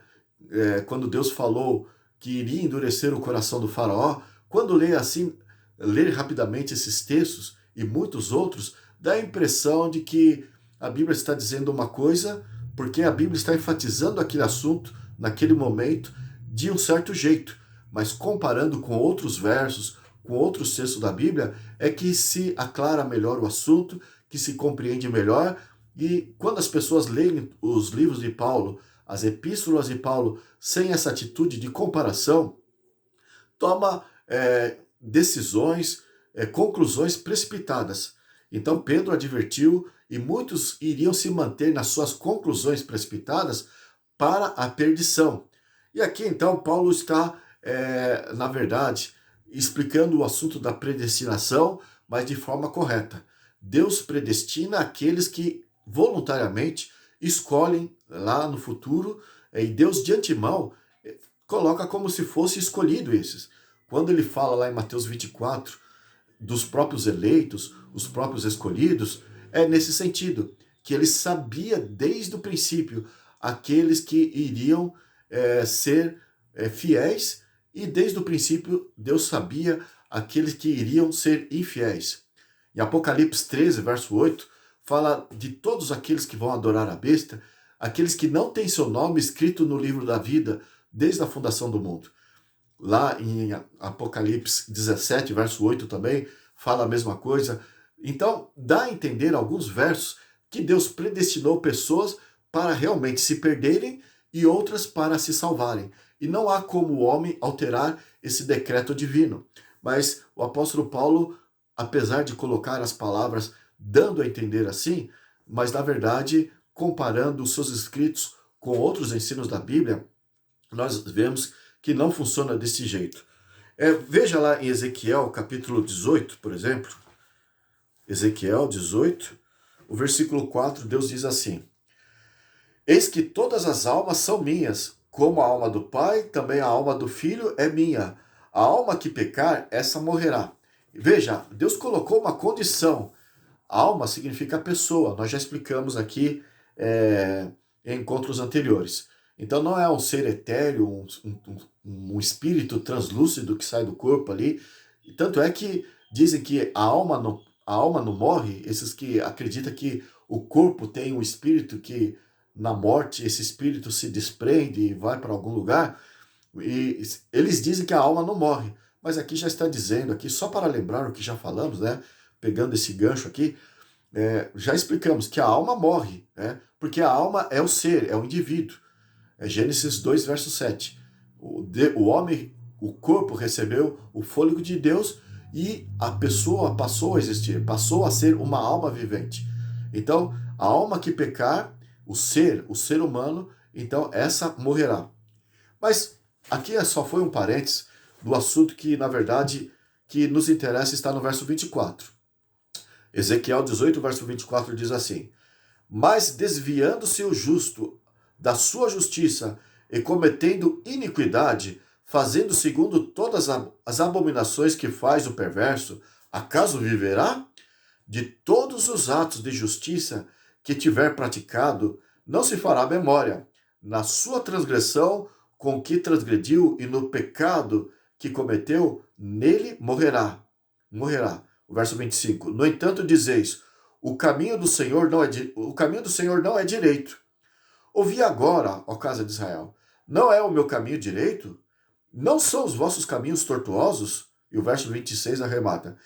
quando Deus falou que iria endurecer o coração do faraó, quando lê assim, ler rapidamente esses textos e muitos outros, dá a impressão de que a Bíblia está dizendo uma coisa, porque a Bíblia está enfatizando aquele assunto, naquele momento, de um certo jeito. Mas comparando com outros versos, com outros textos da Bíblia, é que se aclara melhor o assunto, que se compreende melhor. E quando as pessoas leem os livros de Paulo, as epístolas de Paulo, sem essa atitude de comparação, toma decisões, conclusões precipitadas. Então Pedro advertiu e muitos iriam se manter nas suas conclusões precipitadas para a perdição. E aqui então Paulo está, na verdade, explicando o assunto da predestinação, mas de forma correta. Deus predestina aqueles que voluntariamente escolhem lá no futuro, e Deus de antemão coloca como se fosse escolhido esses. Quando ele fala lá em Mateus 24 dos próprios eleitos, os próprios escolhidos, é nesse sentido, que ele sabia desde o princípio aqueles que iriam ser fiéis, e desde o princípio Deus sabia aqueles que iriam ser infiéis. Em Apocalipse 13, verso 8, fala de todos aqueles que vão adorar a besta, aqueles que não têm seu nome escrito no livro da vida desde a fundação do mundo. Lá em Apocalipse 17, verso 8 também, fala a mesma coisa. Então, dá a entender alguns versos que Deus predestinou pessoas para realmente se perderem e outras para se salvarem. E não há como o homem alterar esse decreto divino. Mas o apóstolo Paulo, apesar de colocar as palavras dando a entender assim, mas na verdade, comparando os seus escritos com outros ensinos da Bíblia, nós vemos que não funciona desse jeito. Veja lá em Ezequiel, capítulo 18, por exemplo. Ezequiel 18, o versículo 4, Deus diz assim: Eis que todas as almas são minhas, como a alma do Pai, também a alma do Filho é minha. A alma que pecar, essa morrerá. Veja, Deus colocou uma condição. Alma significa pessoa. Nós já explicamos aqui em encontros anteriores. Então não é um ser etéreo, um espírito translúcido que sai do corpo ali. Tanto é que dizem que a alma não morre, esses que acreditam que o corpo tem um espírito que na morte esse espírito se desprende e vai para algum lugar. E eles dizem que a alma não morre. Mas aqui já está dizendo, aqui só para lembrar o que já falamos, né? Pegando esse gancho aqui, já explicamos que a alma morre, né? Porque a alma é o ser, é o indivíduo. Gênesis 2, verso 7. O homem, o corpo recebeu o fôlego de Deus e a pessoa passou a existir, passou a ser uma alma vivente. Então, a alma que pecar, o ser humano, então essa morrerá. Mas aqui só foi um parênteses do assunto que, na verdade, que nos interessa está no verso 24. Ezequiel 18, verso 24 diz assim: Mas desviando-se o justo da sua justiça e cometendo iniquidade, fazendo segundo todas as abominações que faz o perverso, acaso viverá? De todos os atos de justiça que tiver praticado, não se fará memória. Na sua transgressão com que transgrediu e no pecado que cometeu, nele morrerá. Morrerá. O verso 25. No entanto, dizeis: o caminho do Senhor não é direito. Ouvi agora, ó casa de Israel: não é o meu caminho direito? Não são os vossos caminhos tortuosos? E o verso 26 arremata: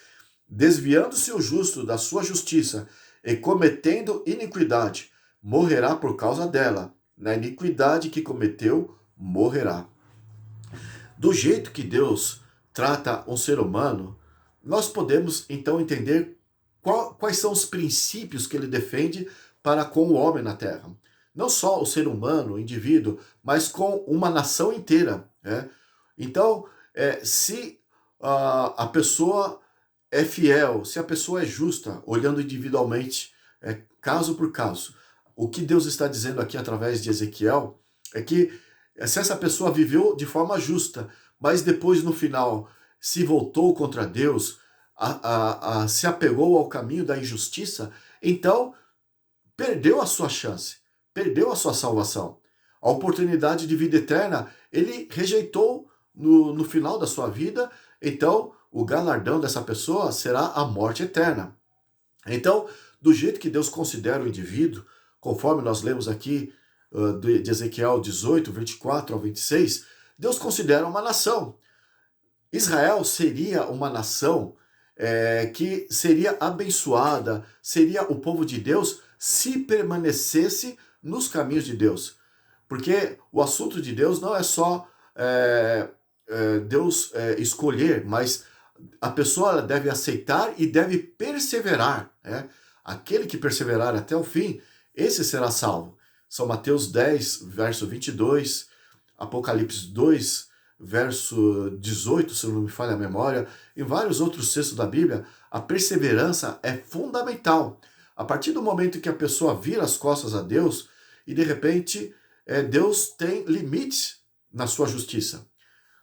desviando-se o justo da sua justiça e cometendo iniquidade, morrerá por causa dela. Na iniquidade que cometeu, morrerá. Do jeito que Deus trata um ser humano, nós podemos então entender quais são os princípios que ele defende para com o homem na terra. Não só o ser humano, o indivíduo, mas com uma nação inteira. Né? Então, se a pessoa é fiel, se a pessoa é justa, olhando individualmente, caso por caso, o que Deus está dizendo aqui através de Ezequiel é que se essa pessoa viveu de forma justa, mas depois no final se voltou contra Deus, se apegou ao caminho da injustiça, então perdeu a sua chance, perdeu a sua salvação. A oportunidade de vida eterna, ele rejeitou no final da sua vida, então o galardão dessa pessoa será a morte eterna. Então, do jeito que Deus considera o indivíduo, conforme nós lemos aqui de Ezequiel 18, 24 ao 26, Deus considera uma nação. Israel seria uma nação que seria abençoada, seria o povo de Deus se permanecesse nos caminhos de Deus. Porque o assunto de Deus não é só Deus escolher, mas a pessoa deve aceitar e deve perseverar. Né? Aquele que perseverar até o fim, esse será salvo. São Mateus 10, verso 22, Apocalipse 2, verso 18, se não me falha a memória, em vários outros textos da Bíblia, a perseverança é fundamental. A partir do momento que a pessoa vira as costas a Deus e de repente Deus tem limites na sua justiça.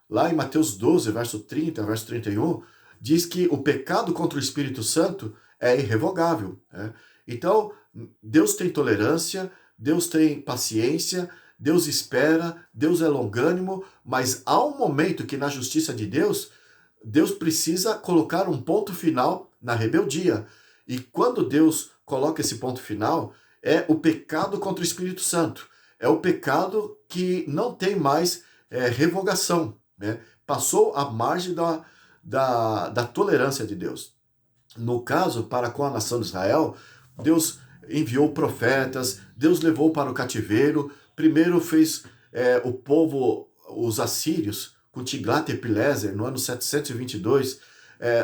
Lá em Mateus 12, verso 30, verso 31, diz que o pecado contra o Espírito Santo é irrevogável. Né? Então, Deus tem tolerância, Deus tem paciência, Deus espera, Deus é longânimo, mas há um momento que na justiça de Deus, Deus precisa colocar um ponto final na rebeldia. E quando Deus coloca esse ponto final, é o pecado contra o Espírito Santo. É o pecado que não tem mais revogação. Né? Passou à margem da tolerância de Deus. No caso, para com a nação de Israel, Deus enviou profetas, Deus levou para o cativeiro, primeiro fez o povo, os assírios, com Tiglat-Pileser, no ano 722,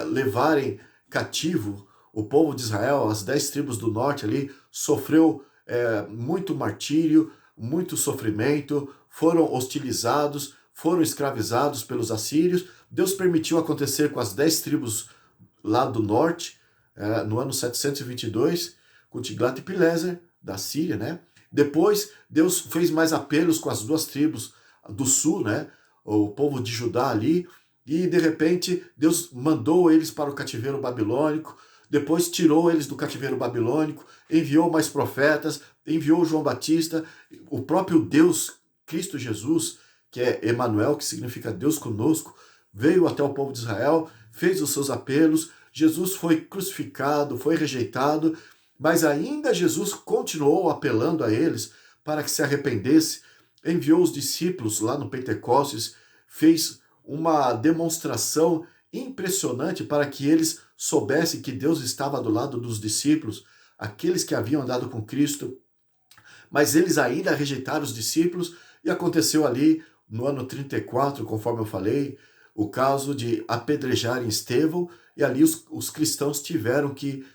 levarem cativo o povo de Israel, as 10 tribos do norte ali, sofreu muito martírio, muito sofrimento, foram hostilizados, foram escravizados pelos assírios. Deus permitiu acontecer com as 10 tribos lá do norte, no ano 722, com Tiglat-Pileser, da Síria, né? Depois, Deus fez mais apelos com as 2 tribos do sul, né? O povo de Judá ali, e de repente Deus mandou eles para o cativeiro babilônico, depois tirou eles do cativeiro babilônico, enviou mais profetas, enviou João Batista, o próprio Deus, Cristo Jesus, que é Emanuel, que significa Deus conosco, veio até o povo de Israel, fez os seus apelos, Jesus foi crucificado, foi rejeitado, mas ainda Jesus continuou apelando a eles para que se arrependesse, enviou os discípulos lá no Pentecostes, fez uma demonstração impressionante para que eles soubessem que Deus estava do lado dos discípulos, aqueles que haviam andado com Cristo, mas eles ainda rejeitaram os discípulos, e aconteceu ali no ano 34, conforme eu falei, o caso de apedrejarem Estevão, e ali os cristãos tiveram que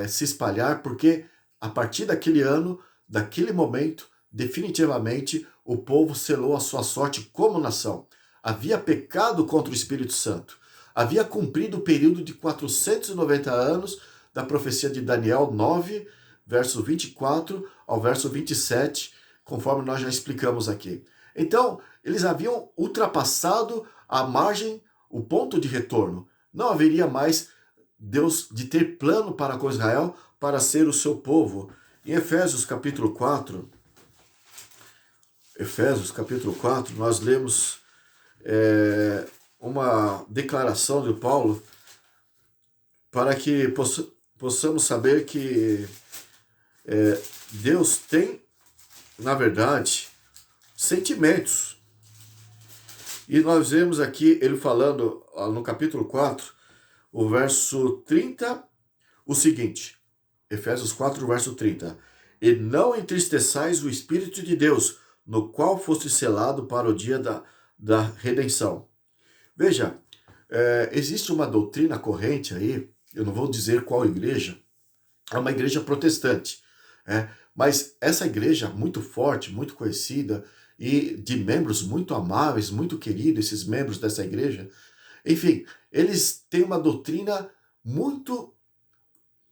se espalhar, porque a partir daquele ano, daquele momento, definitivamente o povo selou a sua sorte como nação. Havia pecado contra o Espírito Santo, havia cumprido o período de 490 anos da profecia de Daniel 9, verso 24 ao verso 27, conforme nós já explicamos aqui. Então, eles haviam ultrapassado a margem, o ponto de retorno. Não haveria mais Deus de ter plano para com Israel, para ser o seu povo. Em Efésios capítulo 4, nós lemos uma declaração de Paulo para que possamos saber que Deus tem, na verdade, sentimentos. E nós vemos aqui ele falando no capítulo 4, o verso 30, o seguinte, Efésios 4, verso 30. E não entristeçais o Espírito de Deus, no qual foste selado para o dia da redenção. Veja, existe uma doutrina corrente aí, eu não vou dizer qual igreja, é uma igreja protestante, mas essa igreja muito forte, muito conhecida, e de membros muito amáveis, muito queridos, esses membros dessa igreja, enfim, eles têm uma doutrina muito,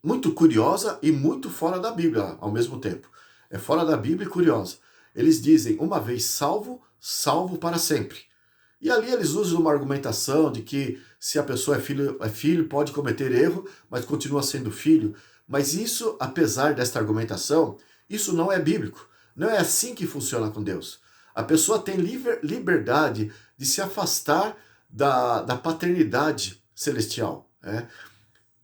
muito curiosa e muito fora da Bíblia ao mesmo tempo. É fora da Bíblia e curiosa. Eles dizem, uma vez salvo, salvo para sempre. E ali eles usam uma argumentação de que se a pessoa é filho, pode cometer erro, mas continua sendo filho. Mas isso, apesar desta argumentação, isso não é bíblico. Não é assim que funciona com Deus. A pessoa tem liberdade de se afastar da paternidade celestial.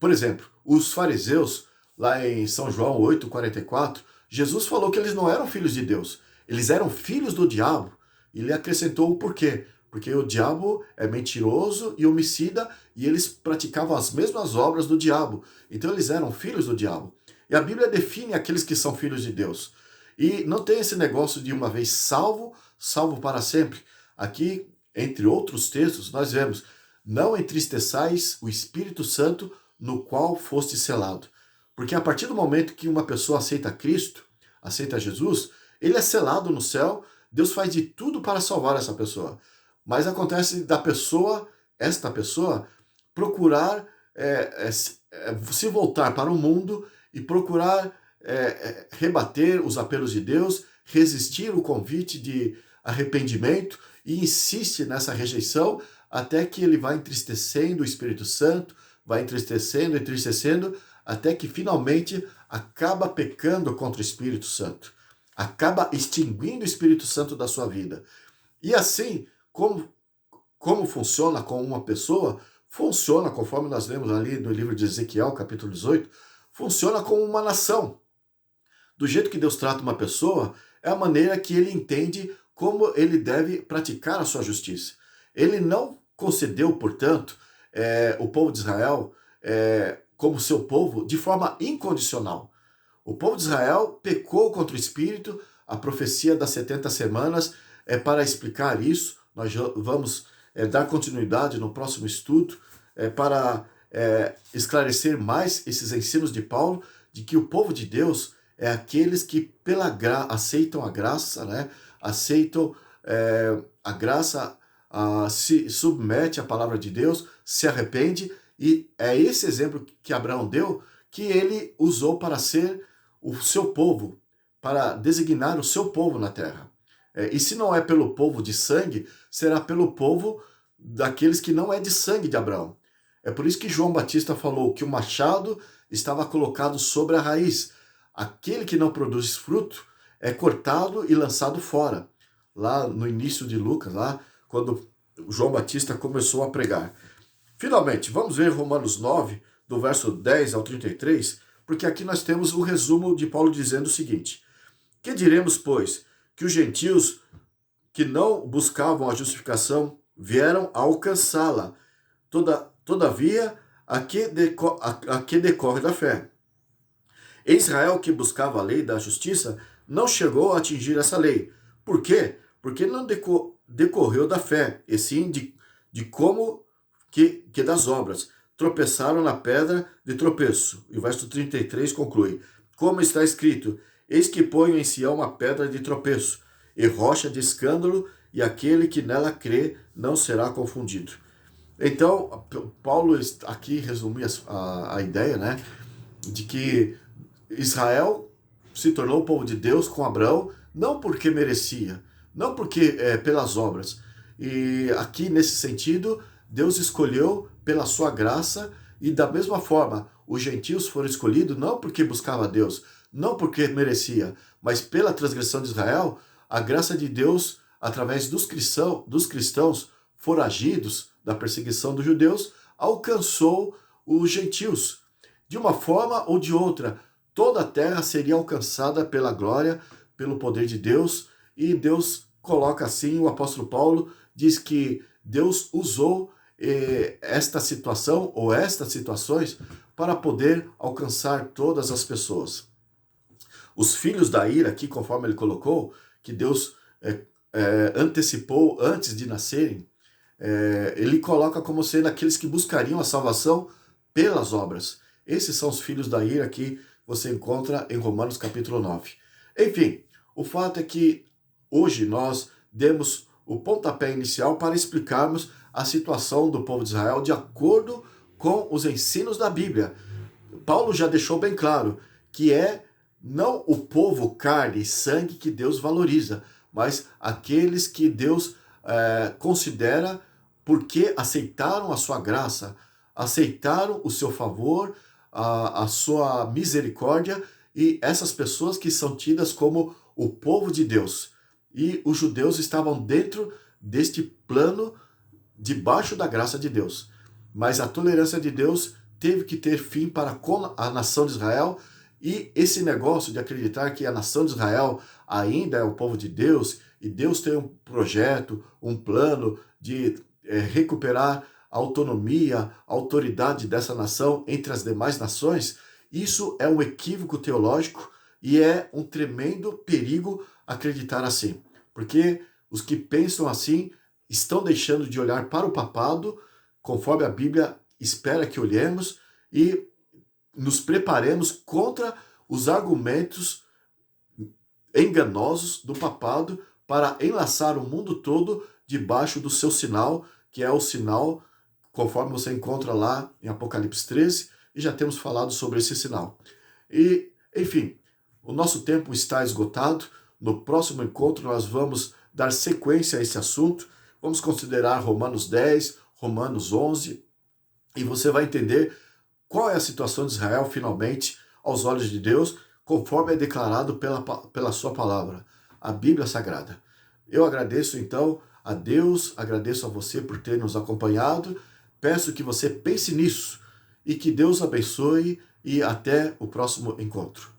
Por exemplo, os fariseus, lá em São João 8,44, Jesus falou que eles não eram filhos de Deus. Eles eram filhos do diabo. E ele acrescentou o porquê. Porque o diabo é mentiroso e homicida e eles praticavam as mesmas obras do diabo. Então eles eram filhos do diabo. E a Bíblia define aqueles que são filhos de Deus. E não tem esse negócio de uma vez salvo, salvo para sempre. Aqui, entre outros textos, nós vemos, não entristeçais o Espírito Santo no qual foste selado. Porque a partir do momento que uma pessoa aceita Cristo, aceita Jesus, ele é selado no céu, Deus faz de tudo para salvar essa pessoa. Mas acontece esta pessoa, procurar se voltar para o mundo e procurar rebater os apelos de Deus, resistir o convite de arrependimento e insiste nessa rejeição até que ele vai entristecendo o Espírito Santo, vai entristecendo, até que finalmente acaba pecando contra o Espírito Santo, acaba extinguindo o Espírito Santo da sua vida. E assim, como funciona com uma pessoa, funciona, conforme nós lemos ali no livro de Ezequiel, capítulo 18, funciona com uma nação. Do jeito que Deus trata uma pessoa, é a maneira que ele entende como ele deve praticar a sua justiça. Ele não concedeu, portanto, o povo de Israel como seu povo de forma incondicional. O povo de Israel pecou contra o Espírito, a profecia das 70 semanas é para explicar isso. Nós vamos dar continuidade no próximo estudo para esclarecer mais esses ensinos de Paulo, de que o povo de Deus é aqueles que aceitam a graça, aceitam a graça, se submete à palavra de Deus, se arrepende, e é esse exemplo que Abraão deu, que ele usou para ser o seu povo, para designar o seu povo na terra. E se não é pelo povo de sangue, será pelo povo daqueles que não é de sangue de Abraão. É por isso que João Batista falou que o machado estava colocado sobre a raiz. Aquele que não produz fruto é cortado e lançado fora. Lá no início de Lucas, lá quando João Batista começou a pregar. Finalmente, vamos ver Romanos 9, do verso 10 ao 33, porque aqui nós temos o resumo de Paulo dizendo o seguinte: que diremos, pois, que os gentios que não buscavam a justificação vieram a alcançá-la, todavia a que decorre da fé. Israel, que buscava a lei da justiça, não chegou a atingir essa lei. Por quê? Porque não decorreu da fé, e sim de como que das obras. Tropeçaram na pedra de tropeço. E o verso 33 conclui: como está escrito, eis que ponho em Sião uma pedra de tropeço, e rocha de escândalo, e aquele que nela crê não será confundido. Então, Paulo aqui resumia a ideia, de que Israel se tornou o povo de Deus com Abraão não porque merecia, não porque pelas obras. E aqui, nesse sentido, Deus escolheu pela sua graça, e da mesma forma, os gentios foram escolhidos não porque buscava Deus, não porque merecia, mas pela transgressão de Israel, a graça de Deus, através dos cristãos foragidos da perseguição dos judeus, alcançou os gentios. De uma forma ou de outra, toda a terra seria alcançada pela glória, pelo poder de Deus, e Deus coloca assim, o apóstolo Paulo diz que Deus usou esta situação ou estas situações para poder alcançar todas as pessoas. Os filhos da ira, aqui conforme ele colocou, que Deus antecipou antes de nascerem, ele coloca como sendo aqueles que buscariam a salvação pelas obras. Esses são os filhos da ira que você encontra em Romanos capítulo 9. Enfim, o fato é que hoje nós demos o pontapé inicial para explicarmos a situação do povo de Israel de acordo com os ensinos da Bíblia. Paulo já deixou bem claro que é não o povo carne e sangue que Deus valoriza, mas aqueles que Deus considera porque aceitaram a sua graça, aceitaram o seu favor, a sua misericórdia, e essas pessoas que são tidas como o povo de Deus. E os judeus estavam dentro deste plano, debaixo da graça de Deus. Mas a tolerância de Deus teve que ter fim para com a nação de Israel, e esse negócio de acreditar que a nação de Israel ainda é o povo de Deus, e Deus tem um projeto, um plano de recuperar a autonomia, a autoridade dessa nação entre as demais nações, isso é um equívoco teológico e é um tremendo perigo acreditar assim. Porque os que pensam assim estão deixando de olhar para o papado, conforme a Bíblia espera que olhemos, e nos preparemos contra os argumentos enganosos do papado para enlaçar o mundo todo debaixo do seu sinal, que é o sinal, conforme você encontra lá em Apocalipse 13, e já temos falado sobre esse sinal. E, enfim, o nosso tempo está esgotado. No próximo encontro nós vamos dar sequência a esse assunto, vamos considerar Romanos 10, Romanos 11, e você vai entender qual é a situação de Israel, finalmente, aos olhos de Deus, conforme é declarado pela sua palavra, a Bíblia Sagrada. Eu agradeço, então, a Deus, agradeço a você por ter nos acompanhado, peço que você pense nisso, e que Deus abençoe, e até o próximo encontro.